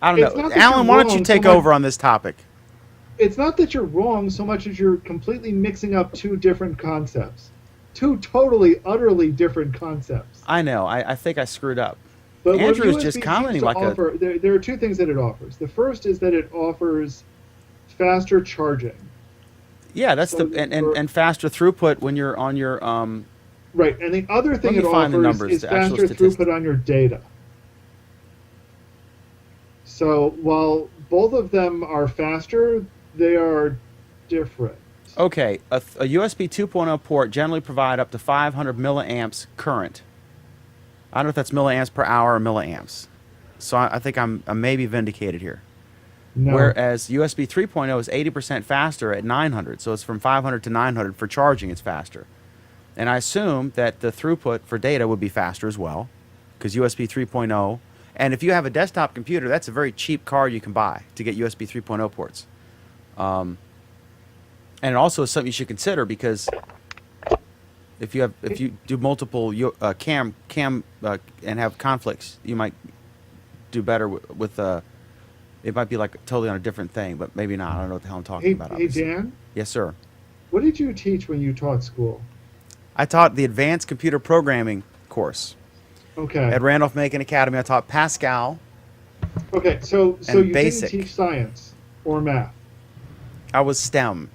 don't know. Alan, why don't you take over on this topic? It's not that you're wrong so much as you're completely mixing up 2 different concepts. 2 totally, utterly different concepts. I know. I think I screwed up. But Andrew was just commenting like there are 2 things that it offers. The first is that it offers faster charging. Yeah, that's and faster throughput when you're on your Right, and the other thing it offers is faster throughput on your data. So while both of them are faster, they are different. Okay, a USB 2.0 port generally provide up to 500 milliamps current. I don't know if that's milliamps per hour or milliamps. So I think I'm maybe vindicated here. No. Whereas USB 3.0 is 80% faster at 900, so it's from 500 to 900 for charging. It's faster, and I assume that the throughput for data would be faster as well, because USB 3.0. And if you have a desktop computer, that's a very cheap card you can buy to get USB 3.0 ports. And it also is something you should consider because if you do multiple cam and have conflicts, you might do better with it might be like totally on a different thing, but maybe not. I don't know what the hell I'm talking about. Hey, Obviously. Dan, Yes, sir. what did you teach when you taught school? I taught the Advanced Computer Programming course Okay. at Randolph-Macon Academy. I taught Pascal. Okay, so and you basic. didn't teach science or math. I was STEM.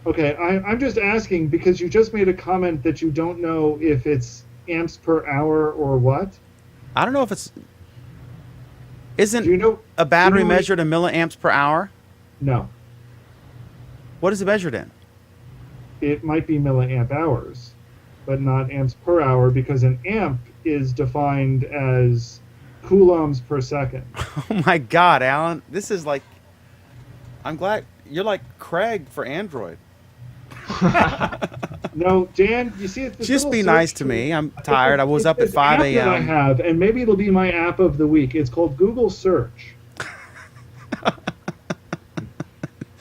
Okay, I'm just asking because you just made a comment that you don't know if it's amps per hour or what. I don't know if it's isn't Do you know a battery do you know measured in milliamps per hour. No, What is it measured in? it might be milliamp hours, but not amps per hour because an amp is defined as coulombs per second. Oh my God, Alan! This is like, I'm glad you're like Craig for Android. No, Dan, you see, it's this Just little be search nice to tool. me. I'm tired. I was It's up at this 5 app that I a.m. have, and maybe it'll be my app of the week. It's called Google Search.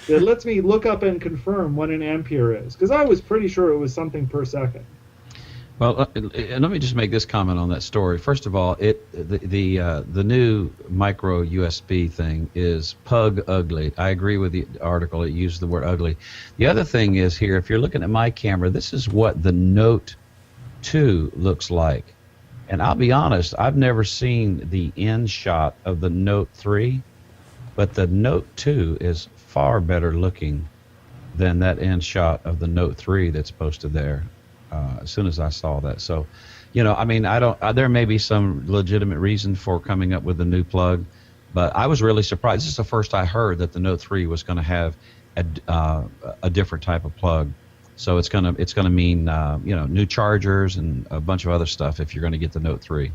It lets me look up and confirm what an ampere is, because I was pretty sure it was something per second. Well, and let me just make this comment on that story. First of all, the new micro USB thing is pug ugly. I agree with the article. It used the word ugly. The other thing is here, if you're looking at my camera, this is what the Note 2 looks like. And I'll be honest, I've never seen the end shot of the Note 3, but the Note 2 is far better looking than that end shot of the Note 3 that's posted there. As soon as I saw that, so, I mean, I don't. There may be some legitimate reason for coming up with a new plug, but I was really surprised. This is the first I heard that the Note 3 was going to have a different type of plug. So it's gonna mean new chargers and a bunch of other stuff if you're going to get the Note 3.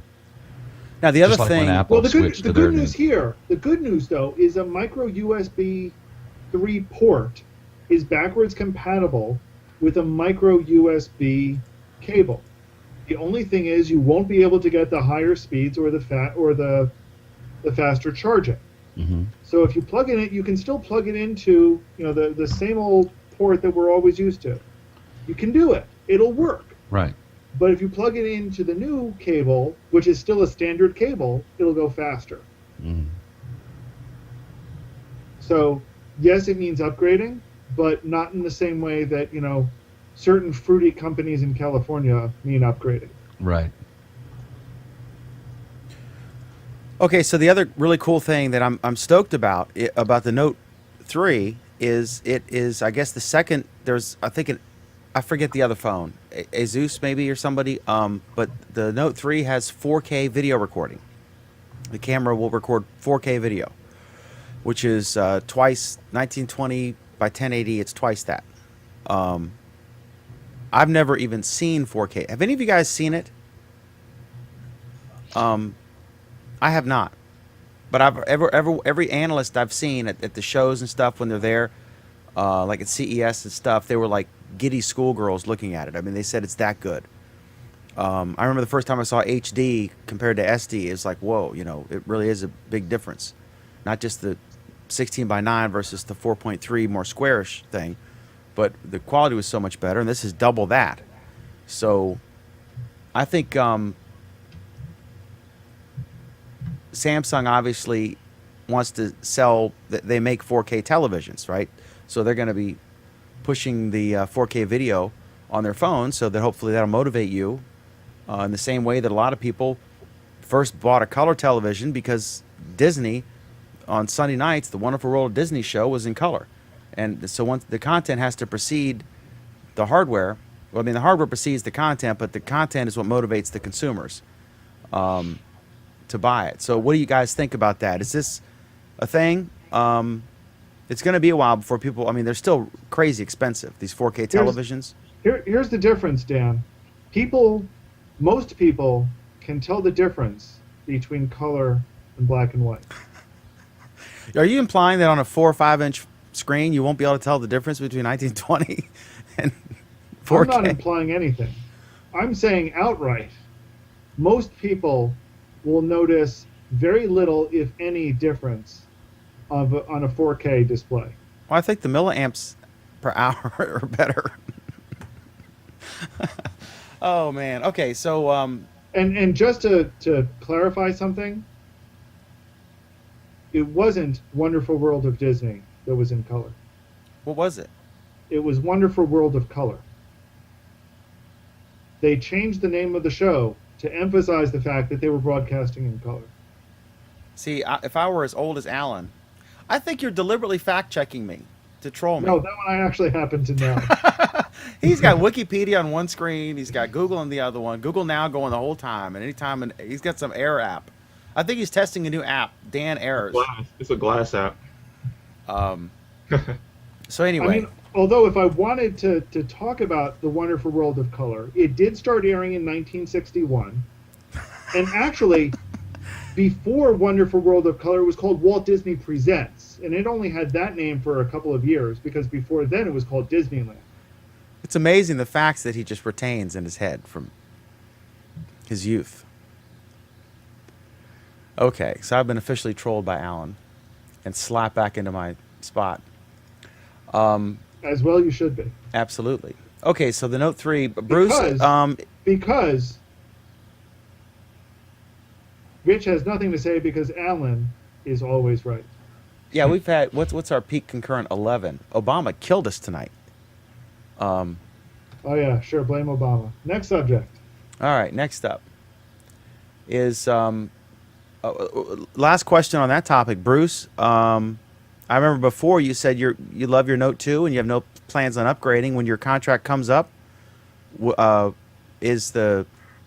Now the other Just like when thing, Apple Well, the switched to good their news here, the good news though, is a micro USB 3 port is backwards compatible with a micro USB cable. The only thing is you won't be able to get the higher speeds or the faster charging. Mm-hmm. So if you plug in it, you can still plug it into the same old port that we're always used to. You can do it. It'll work. Right. But if you plug it into the new cable, which is still a standard cable, it'll go faster. Mm. So yes, it means upgrading, but not in the same way that certain fruity companies in California mean upgrading. Right. okay, so the other really cool thing that I'm stoked about the Note 3 is it is, I guess, the second. There's, I forget the other phone, Asus maybe or somebody. But the Note 3 has 4K video recording. The camera will record 4K video, which is twice 1920 by 1080. It's twice that. I've never even seen 4K. Have any of you guys seen it? I have not. But every analyst I've seen at the shows and stuff when they're there, like at CES and stuff, they were like giddy schoolgirls looking at it. I mean, they said it's that good. I remember the first time I saw HD compared to SD, it's like, whoa, it really is a big difference. Not just the 16 by 9 versus the 4.3 more squarish thing, but the quality was so much better, and this is double that. So I think Samsung obviously wants to sell, they make 4K televisions, right? So they're going to be pushing the 4K video on their phones, so that hopefully that'll motivate you in the same way that a lot of people first bought a color television because Disney on Sunday nights, the Wonderful World of Disney show was in color. And so once the content has to precede the hardware, well, I mean, the hardware precedes the content, but the content is what motivates the consumers to buy it. So what do you guys think about that? Is this a thing? It's going to be a while before people, I mean, they're still crazy expensive, these 4K televisions. Here's the difference, Dan. Most people can tell the difference between color and black and white. Are you implying that on a 4 or 5 inch screen you won't be able to tell the difference between 1920 and 4K? I'm not implying anything. I'm saying outright, most people will notice very little, if any, difference on a 4K display. Well, I think the milliamps per hour are better. Oh man. Okay, so And just to clarify something, it wasn't Wonderful World of Disney that was in color. what was it? It was Wonderful World of Color. They changed the name of the show to emphasize the fact that they were broadcasting in color. See, if I were as old as Alan, I think you're deliberately fact checking me to troll me. No, that one I actually happen to know. He's got Wikipedia on one screen. He's got Google on the other one. Google Now going the whole time, and anytime, and he's got some error app. I think he's testing a new app, Dan Errors. It's a glass app. So anyway, I mean, although if I wanted to talk about the Wonderful World of Color, it did start airing in 1961, and actually, before Wonderful World of Color, it was called Walt Disney Presents, and it only had that name for a couple of years because before then it was called Disneyland. it's amazing the facts that he just retains in his head from his youth. Okay, so I've been officially trolled by Alan and slapped back into my spot. As well, you should be. Absolutely. Okay, so the Note 3, Bruce. Because Rich has nothing to say because Alan is always right. Yeah, we've had what's our peak concurrent 11? Obama killed us tonight. Oh yeah, sure. Blame Obama. Next subject. All right, next up is last question on that topic, Bruce. I remember before you said you love your Note 2 and you have no plans on upgrading. When your contract comes up, is the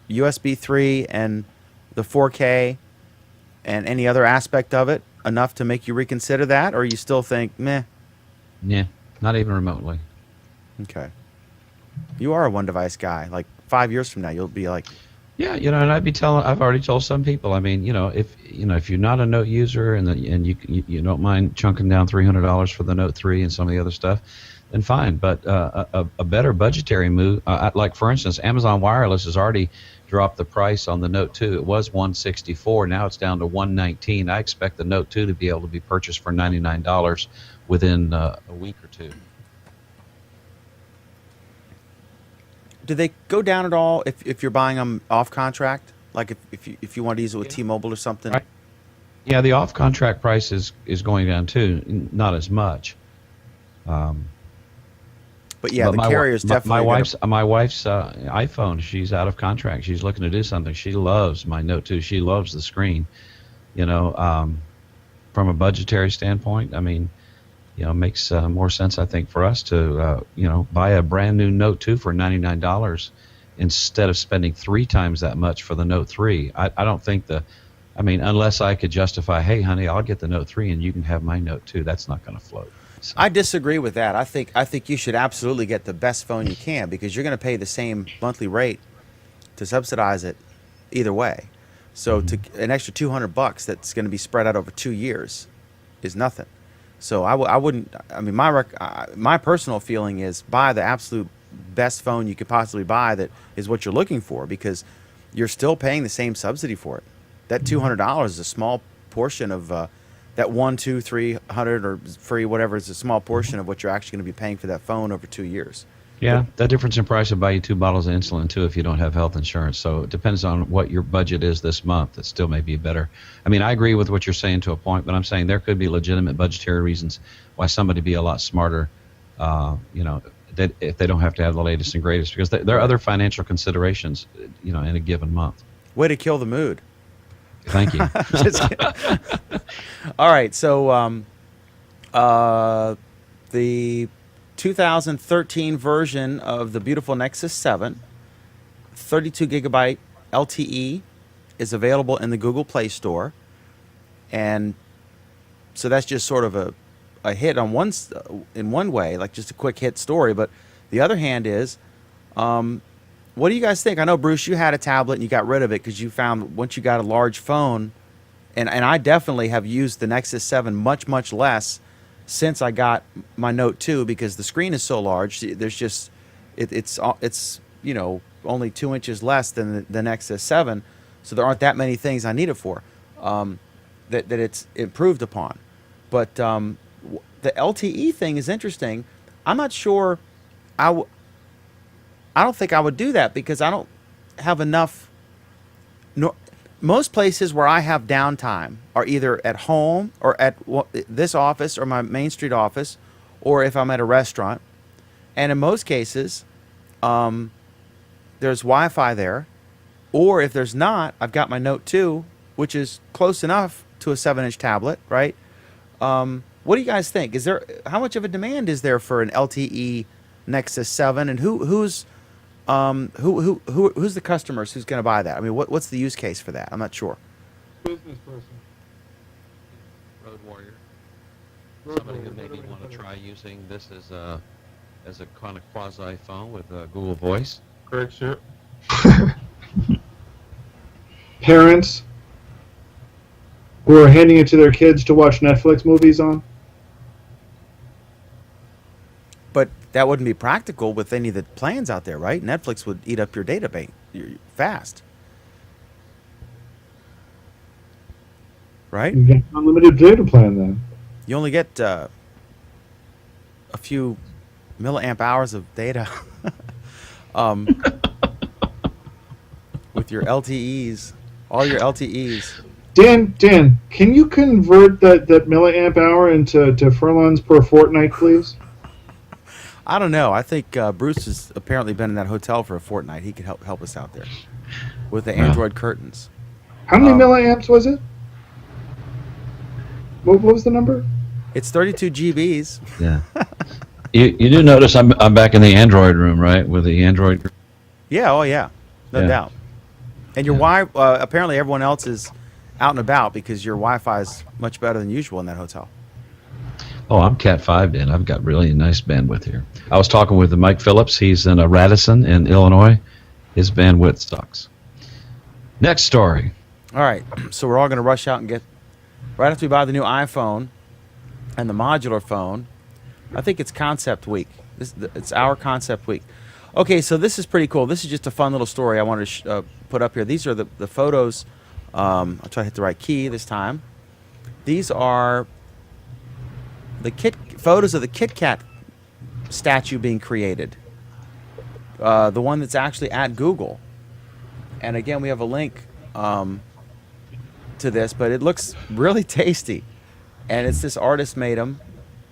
USB 3 and the 4K and any other aspect of it enough to make you reconsider that, or you still think meh? Yeah, not even remotely. Okay, you are a one device guy. Like 5 years from now, you'll be like, Yeah, and I've already told some people. I mean, if you're not a Note user and you don't mind chunking down $300 for the Note 3 and some of the other stuff, then fine. But a better budgetary move, like for instance, Amazon Wireless has already dropped the price on the Note 2. It was $164, now it's down to $119. I expect the Note 2 to be able to be purchased for $99 within a week or two. do they go down at all if you're buying them off contract? Like if you want to use it with T-Mobile or something? Right. Yeah, the off-contract price is going down too, not as much. But yeah, the carrier's definitely my wife's iPhone. She's out of contract. She's looking to do something. She loves my Note 2. She loves the screen. From a budgetary standpoint, I mean, it makes more sense, I think, for us to buy a brand new Note 2 for $99 instead of spending 3 times that much for the Note 3. I don't think unless I could justify, hey, honey, I'll get the Note 3 and you can have my Note 2. That's not going to float. So. I disagree with that. I think you should absolutely get the best phone you can because you're going to pay the same monthly rate to subsidize it either way. So to an extra $200 that's going to be spread out over 2 years is nothing. So I wouldn't. I mean, my personal feeling is buy the absolute best phone you could possibly buy that is what you're looking for because you're still paying the same subsidy for it. That $200 is a small portion of that 1, 2, 300 or free, whatever is a small portion of what you're actually going to be paying for that phone over 2 years. Yeah, that difference in price will buy you 2 bottles of insulin too if you don't have health insurance. So it depends on what your budget is this month. It still may be better. I mean, I agree with what you're saying to a point, but I'm saying there could be legitimate budgetary reasons why somebody be a lot smarter, that if they don't have to have the latest and greatest, because there are other financial considerations, in a given month. Way to kill the mood. Thank you. Just kidding. All right, so the 2013 version of the beautiful Nexus 7, 32 gigabyte LTE, is available in the Google Play Store, and so that's just sort of a hit on in one way, like just a quick hit story. But the other hand is, what do you guys think? I know, Bruce, you had a tablet and you got rid of it because you found once you got a large phone, and I definitely have used the Nexus 7 much, much less since I got my Note 2 because the screen is so large. There's just, it's only 2 inches less than the Nexus 7, so there aren't that many things I need it for that it's improved upon. But the LTE thing is interesting. I'm not sure. I don't think I would do that because I don't have enough. No, most places where I have downtime are either at home or at this office or my Main Street office, or if I'm at a restaurant. And in most cases, there's Wi-Fi there, or if there's not, I've got my Note 2, which is close enough to a 7-inch tablet, right? What do you guys think? Is there how much of a demand is there for an LTE Nexus 7, and who's the customers who's going to buy that? I mean, what's the use case for that? I'm not sure. Business person. Road warrior. Road Somebody who warrior, maybe whatever want you to put try using this as a kind of quasi phone with Google Voice. Correct, sure. Parents who are handing it to their kids to watch Netflix movies on. But that wouldn't be practical with any of the plans out there, right? Netflix would eat up your database fast, right? You get an unlimited data plan then. You only get a few milliamp hours of data um, with your LTEs, all your LTEs. Dan, can you convert that milliamp hour into furlongs per fortnight, please? I don't know. I think Bruce has apparently been in that hotel for a fortnight. He could help us out there with the Yeah. Android curtains. How many milliamps was it? What was the number? It's 32 GBs. Yeah. You do notice I'm back in the Android room, right? With the Android. Yeah. Oh, yeah. No Yeah. doubt. And your Yeah. apparently everyone else is out and about because your Wi-Fi is much better than usual in that hotel. Oh, I'm Cat 5 in. I've got really nice bandwidth here. I was talking with Mike Phillips. He's in Radisson in Illinois. His bandwidth sucks. Next story. All right. So we're all going to rush out and get, right after we buy the new iPhone and the modular phone, I think it's concept week. It's our concept week. Okay, so this is pretty cool. This is just a fun little story I wanted to put up here. These are the photos. I'll try to hit the right key this time. These are the photos of the Kit Kat statue being created. The one that's actually at Google. And again, we have a link to this, but it looks really tasty. And it's this artist made them.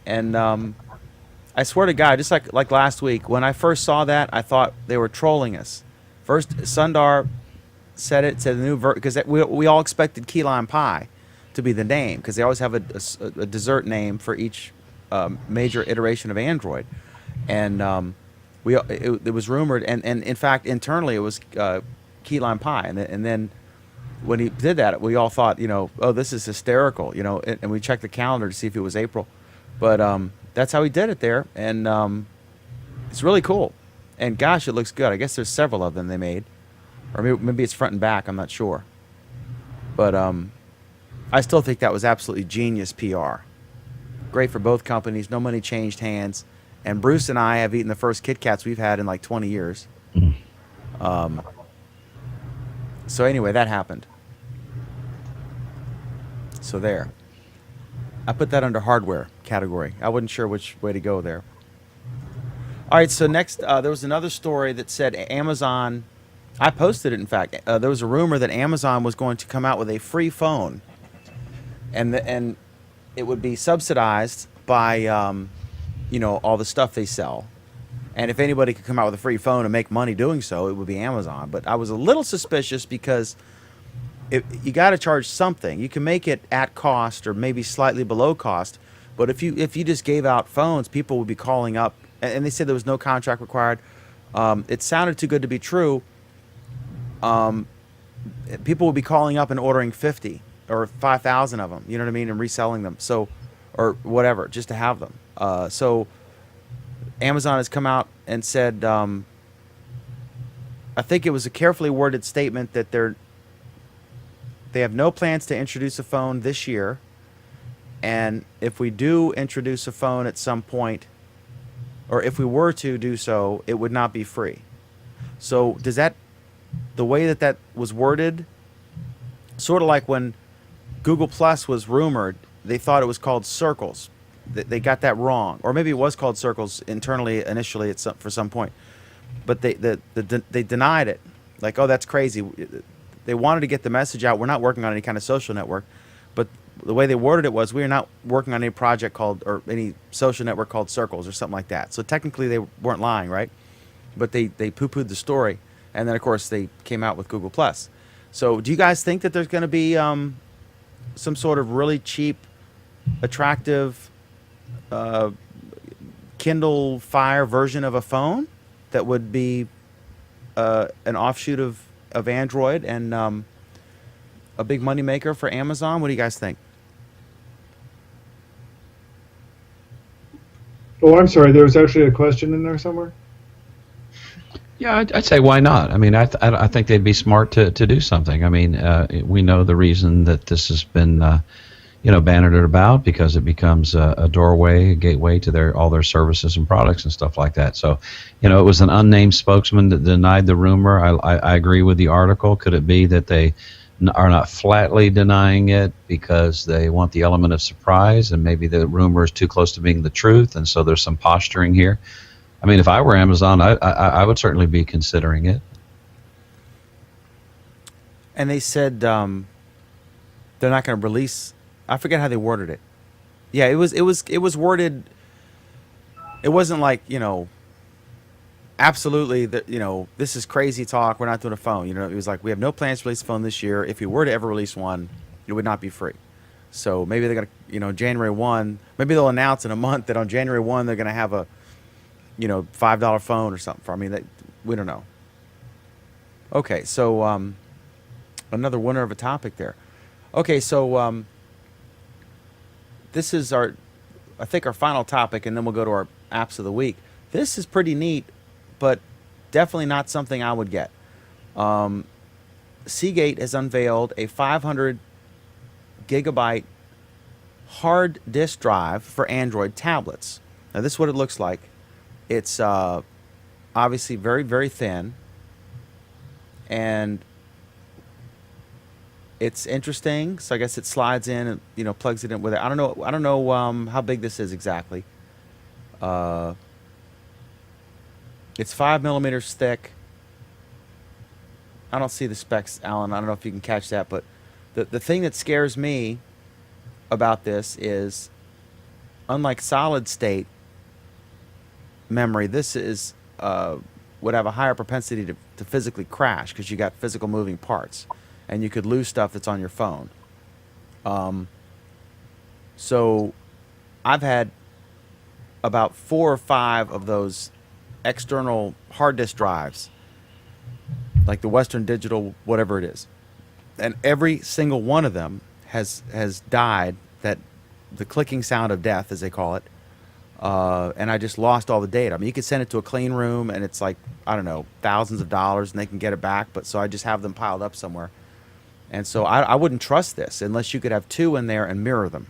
And I swear to God, just like last week, when I first saw that, I thought they were trolling us. First, Sundar said the new because we all expected key lime pie to be the name because they always have a dessert name for each major iteration of Android, and it was rumored, and in fact internally it was key lime pie, and then when he did that, we all thought, oh, this is hysterical, and we checked the calendar to see if it was April, but that's how he did it there, and it's really cool, and gosh, it looks good. I guess there's several of them they made, or maybe it's front and back. I'm not sure, but I still think that was absolutely genius PR. Great for both companies. No money changed hands. And Bruce and I have eaten the first Kit Kats we've had in like 20 years. So anyway, that happened. So there. I put that under hardware category. I wasn't sure which way to go there. All right, so next, there was another story that said Amazon, I posted it in fact, there was a rumor that Amazon was going to come out with a free phone. And it would be subsidized by, all the stuff they sell. And if anybody could come out with a free phone and make money doing so, it would be Amazon. But I was a little suspicious because you got to charge something. You can make it at cost or maybe slightly below cost. But if you just gave out phones, people would be calling up. And they said there was no contract required. It sounded too good to be true. People would be calling up and ordering 50 or 5,000 of them, you know what I mean, and reselling them. So, or whatever, just to have them. So Amazon has come out and said, I think it was a carefully worded statement that they have no plans to introduce a phone this year. And if we do introduce a phone at some point, or if we were to do so, it would not be free. So does that, the way that was worded, sort of like when Google Plus was rumored they thought it was called Circles. They got that wrong, or maybe it was called Circles internally initially for some point, but they denied it. Like, oh, that's crazy. They wanted to get the message out. We're not working on any kind of social network, but the way they worded it was, we are not working on any project called, or any social network called Circles or something like that. So technically they weren't lying, right? But they poo-pooed the story, and then of course they came out with Google Plus. So do you guys think that there's going to be some sort of really cheap, attractive Kindle Fire version of a phone that would be an offshoot of Android and a big moneymaker for Amazon? What do you guys think? Oh, I'm sorry. There was actually a question in there somewhere. Yeah, I'd say why not? I mean, I think they'd be smart to do something. I mean, we know the reason that this has been, bannered about, because it becomes a doorway, a gateway to all their services and products and stuff like that. So, it was an unnamed spokesman that denied the rumor. I agree with the article. Could it be that they are not flatly denying it because they want the element of surprise, and maybe the rumor is too close to being the truth, and so there's some posturing here? I mean, if I were Amazon, I would certainly be considering it. And they said they're not going to release. I forget how they worded it. Yeah, it was worded. It wasn't like, absolutely, this is crazy talk. We're not doing a phone. It was like, we have no plans to release a phone this year. If we were to ever release one, it would not be free. So maybe they're gonna, January 1. Maybe they'll announce in a month that on January 1 they're gonna have a, $5 phone or something. We don't know. Okay, so another winner of a topic there. Okay, so this is I think our final topic, and then we'll go to our apps of the week. This is pretty neat, but definitely not something I would get. Seagate has unveiled a 500 gigabyte hard disk drive for Android tablets. Now, this is what it looks like. It's obviously very, very thin, and it's interesting. So I guess it slides in and plugs it in with it. I don't know how big this is exactly. It's 5 millimeters thick. I don't see the specs, Alan. I don't know if you can catch that, but the thing that scares me about this is, unlike solid state memory, this is would have a higher propensity to physically crash, because you got physical moving parts, and you could lose stuff that's on your phone. So I've had about 4 or 5 of those external hard disk drives, like the Western Digital, whatever it is, and every single one of them has died, that the clicking sound of death, as they call it. And I just lost all the data. I mean, you could send it to a clean room, and it's like, I don't know, thousands of dollars, and they can get it back. But so I just have them piled up somewhere. And so I wouldn't trust this unless you could have 2 in there and mirror them.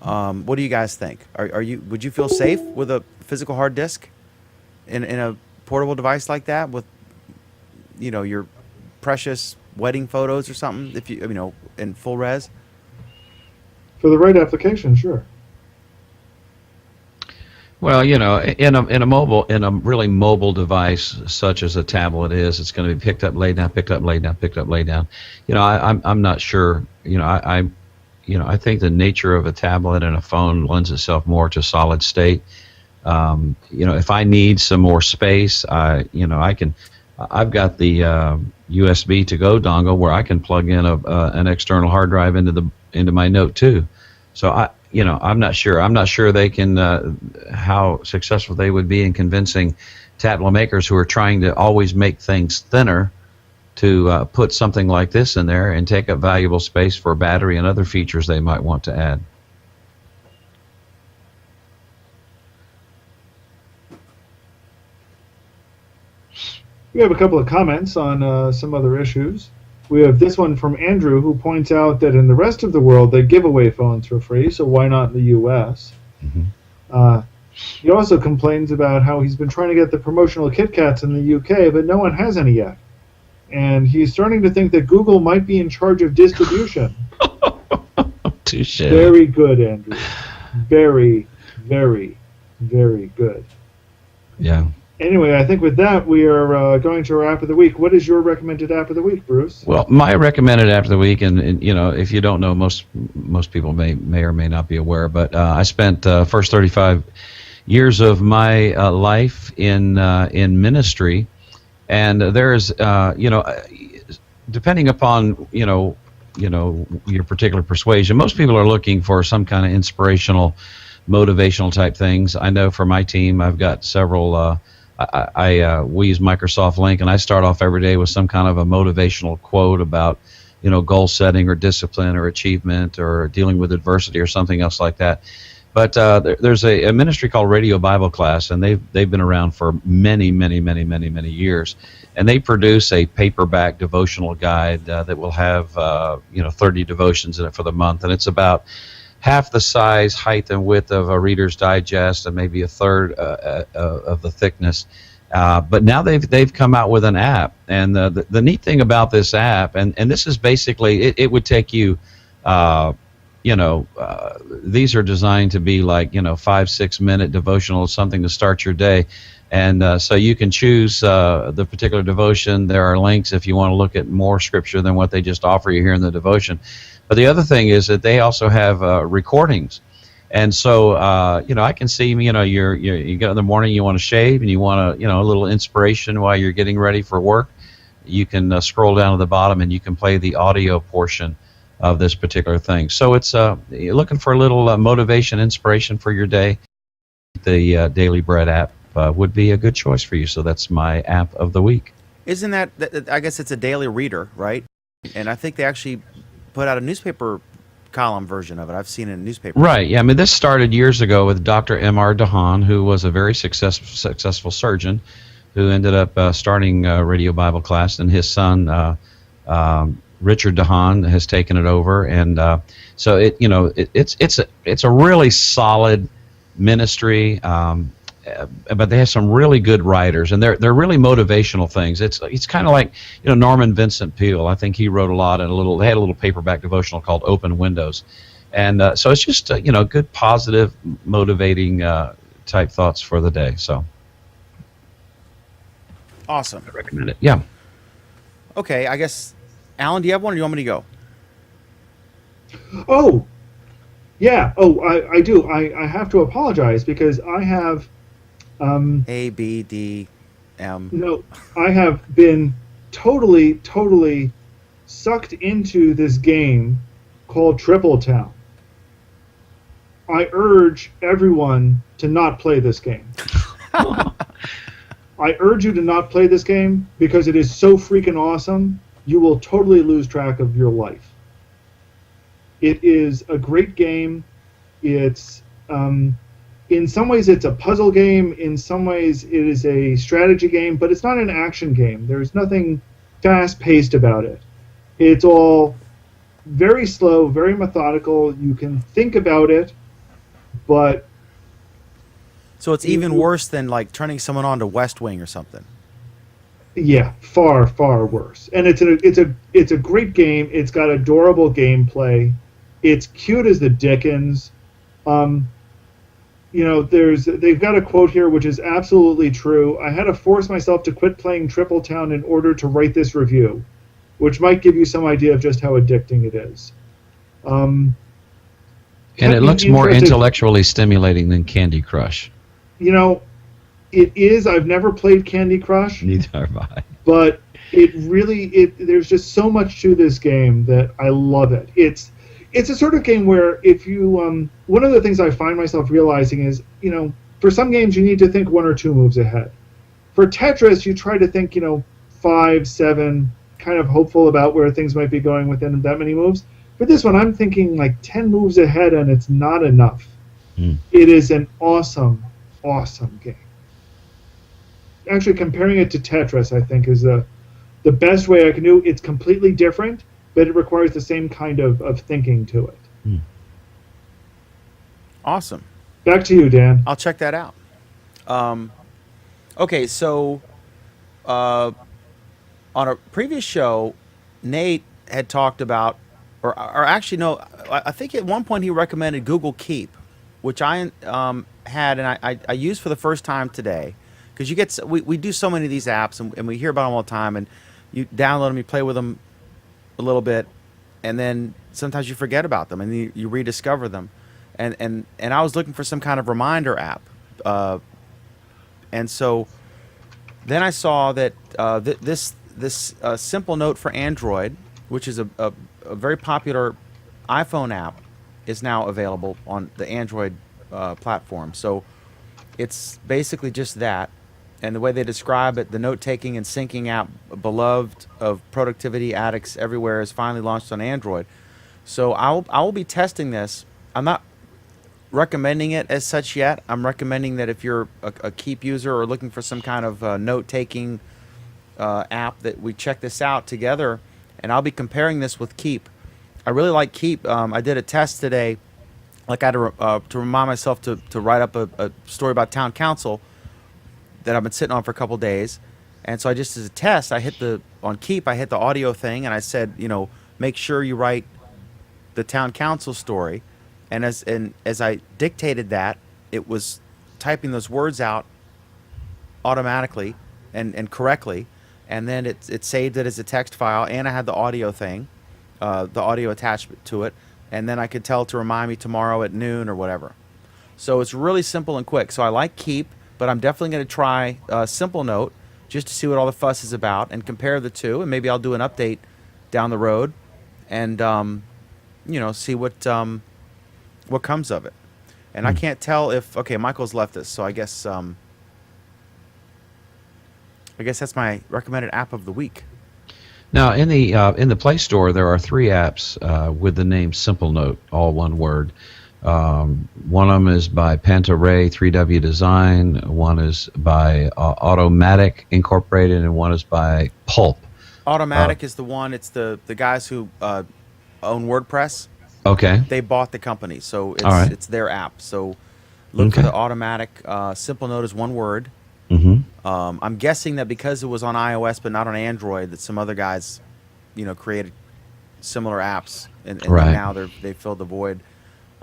What do you guys think? Would you feel safe with a physical hard disk in a portable device like that, with your precious wedding photos or something, if you in full res? For the right application, sure. Well, in a really mobile device such as a tablet is, it's going to be picked up, laid down, picked up, laid down, picked up, laid down. I'm not sure. I think the nature of a tablet and a phone lends itself more to solid state. If I need some more space, I've got the USB to go dongle where I can plug in an external hard drive into my Note 2. So I'm not sure. I'm not sure they can how successful they would be in convincing tablet makers who are trying to always make things thinner to put something like this in there and take up valuable space for battery and other features they might want to add. We have a couple of comments on some other issues. We have this one from Andrew, who points out that in the rest of the world they give away phones for free, so why not in the U.S.? Mm-hmm. He also complains about how he's been trying to get the promotional KitKats in the U.K., but no one has any yet. And he's starting to think that Google might be in charge of distribution. Touche. Very good, Andrew. Very, very, very good. Yeah. Anyway, I think with that, we are going to our app of the week. What is your recommended app of the week, Bruce? Well, my recommended app of the week, and if you don't know, most people may or may not be aware, but I spent first 35 years of my life in ministry, and there's depending upon your particular persuasion, most people are looking for some kind of inspirational, motivational type things. I know for my team, I've got several. We use Microsoft Link, and I start off every day with some kind of a motivational quote about, goal setting or discipline or achievement or dealing with adversity or something else like that. But there's a ministry called Radio Bible Class, and they've been around for many years, and they produce a paperback devotional guide that will have 30 devotions in it for the month, and it's about half the size, height, and width of a Reader's Digest, and maybe a third of the thickness. But now they've come out with an app, and the neat thing about this app, and this is basically it would take you, these are designed to be like 5-6 minute devotional, something to start your day. And so you can choose the particular devotion. There are links if you want to look at more scripture than what they just offer you here in the devotion. But the other thing is that they also have recordings. And so, I can see, you get in the morning, you want to shave, and you want a little inspiration while you're getting ready for work. You can scroll down to the bottom, and you can play the audio portion of this particular thing. So it's you're looking for a little motivation, inspiration for your day. The Daily Bread app would be a good choice for you. So that's my app of the week. Isn't that I guess it's a daily reader, right? And I think they actually put out a newspaper column version of it. I've seen it in newspaper. Right. Yeah. I mean, this started years ago with Dr. M.R. DeHaan, who was a very successful surgeon, who ended up starting Radio Bible Class, and his son Richard DeHaan has taken it over, and so it's a really solid ministry. But they have some really good writers, and they're really motivational things. It's kind of like Norman Vincent Peale. I think he wrote a lot, and they had a little paperback devotional called Open Windows, and so it's just good, positive, motivating type thoughts for the day. So awesome. I recommend it. Yeah. Okay, I guess Alan, do you have one, or do you want me to go? Oh, yeah. Oh, I do. I have to apologize because I have. A, B, D, M. No, I have been totally sucked into this game called Triple Town. I urge everyone to not play this game. I urge you to not play this game because it is so freaking awesome. You will totally lose track of your life. It is a great game. It's in some ways it's a puzzle game. In some ways it is a strategy game, but it's not an action game. There's nothing fast-paced about it. It's all very slow, very methodical. You can think about it, but So it's even worse than like turning someone on to West Wing or something. yeah, far worse. And it's a great game. It's got adorable gameplay. It's cute as the dickens. They've got a quote here which is absolutely true. I had to force myself to quit playing Triple Town in order to write this review, which might give you some idea of just how addicting it is. And it looks more intellectually stimulating than Candy Crush. It is. I've never played Candy Crush. Neither have I. But there's just so much to this game that I love it. It's a sort of game where if you one of the things I find myself realizing is, for some games you need to think 1 or 2 moves ahead. For Tetris, you try to think, 5, 7, kind of hopeful about where things might be going within that many moves. For this one, I'm thinking like 10 moves ahead, and it's not enough. It is an awesome game. Actually, comparing it to Tetris, I think, is the best way I can do. It's completely different, but it requires the same kind of thinking to it. Awesome. Back to you, Dan. I'll check that out. Okay, so on a previous show, Nate had talked about, or actually no, I think at one point he recommended Google Keep, which I had and I used for the first time today, because we do so many of these apps and we hear about them all the time, and you download them, you play with them a little bit, and then sometimes you forget about them and you rediscover them, and I was looking for some kind of reminder app, and so then I saw that this Simple Note for Android, which is a very popular iPhone app, is now available on the Android platform. So it's basically just that. And the way they describe it, the note-taking and syncing app, beloved of productivity addicts everywhere, is finally launched on Android. So I will be testing this. I'm not recommending it as such yet. I'm recommending that if you're a Keep user or looking for some kind of note-taking app, that we check this out together. And I'll be comparing this with Keep. I really like Keep. I did a test today. Like I had to remind myself to write up a story about town council that I've been sitting on for a couple days, and so I just, as a test, on Keep, I hit the audio thing, and I said, make sure you write the town council story, and as I dictated that, it was typing those words out automatically and correctly, and then it saved it as a text file, and I had the audio thing, the audio attachment to it, and then I could tell to remind me tomorrow at noon or whatever. So it's really simple and quick. So I like Keep, but I'm definitely going to try Simple Note just to see what all the fuss is about and compare the two, and maybe I'll do an update down the road and see what comes of it. And I can't tell if Michael's left us, so I guess that's my recommended app of the week. Now, in the Play Store, there are 3 apps with the name Simple Note, all one word. One of them is by Panta-Ray 3W Design, one is by Automatic Incorporated, and one is by Pulp. Automatic is the one. It's the guys who own WordPress. Okay. They bought the company, so it's their app. So look for the Automatic. Simple Note is one word. Mm-hmm. I'm guessing that because it was on iOS but not on Android, that some other guys, created similar apps, and now they filled the void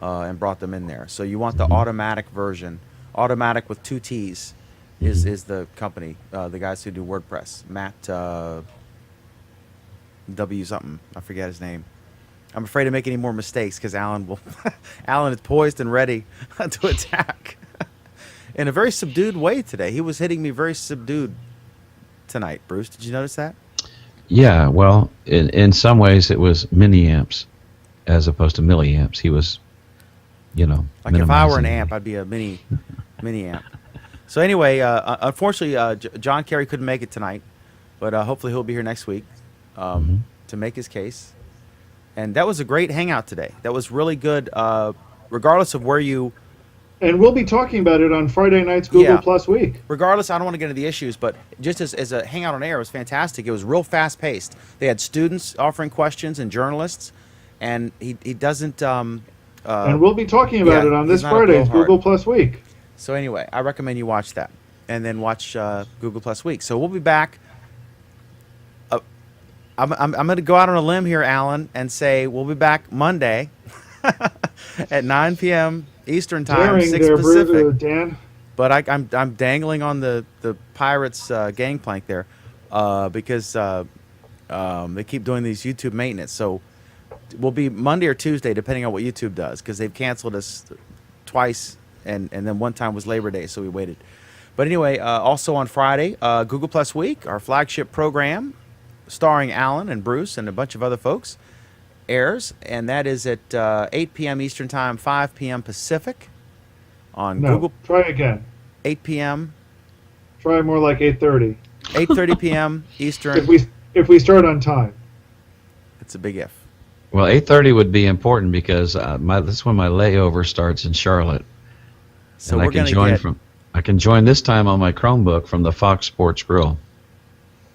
and brought them in there. So you want the Automatic version. Automatic with 2 T's is the company, the guys who do WordPress. Matt W something, I forget his name. I'm afraid to make any more mistakes because Alan is poised and ready to attack in a very subdued way today. He was hitting me very subdued tonight. Bruce, did you notice that? Yeah, well, in some ways it was milliamps as opposed to milliamps. He was, like if I were an amp, I'd be a mini amp. So anyway, unfortunately, John Kerry couldn't make it tonight, but hopefully he'll be here next week to make his case. And that was a great hangout today. That was really good, regardless of where you... And we'll be talking about it on Friday night's Google Plus Week. Regardless, I don't want to get into the issues, but just as a hangout on air, it was fantastic. It was real fast-paced. They had students offering questions and journalists, and he doesn't... and we'll be talking about it on this Friday's Google Plus Week. So anyway, I recommend you watch that, and then watch Google Plus Week. So we'll be back. I'm going to go out on a limb here, Alan, and say we'll be back Monday at 9 p.m. Eastern Time, 6 Pacific. Dan. But I'm dangling on the Pirates gangplank there because they keep doing these YouTube maintenance. So we'll be Monday or Tuesday, depending on what YouTube does, because they've canceled us twice, and then one time was Labor Day, so we waited. But anyway, also on Friday, Google Plus Week, our flagship program, starring Alan and Bruce and a bunch of other folks, airs, and that is at 8 p.m. Eastern Time, 5 p.m. Pacific on Google. Try again. 8 p.m. Try more like 8:30. 8:30 p.m. Eastern. If we start on time. It's a big if. Well, 8:30 would be important because that's when my layover starts in Charlotte. So and I can join this time on my Chromebook from the Fox Sports Grill.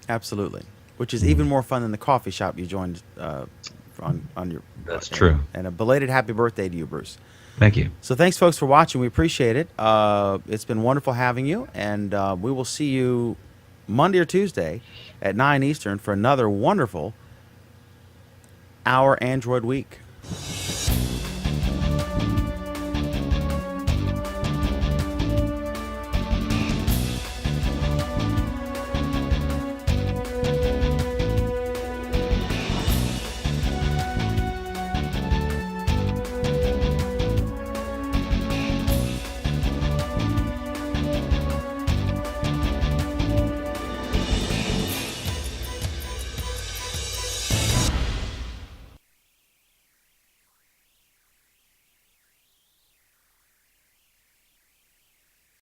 Absolutely, which is even more fun than the coffee shop you joined on your. That's true. And a belated happy birthday to you, Bruce. Thank you. So thanks, folks, for watching. We appreciate it. It's been wonderful having you, and we will see you Monday or Tuesday at 9 Eastern for another wonderful Our Android Week.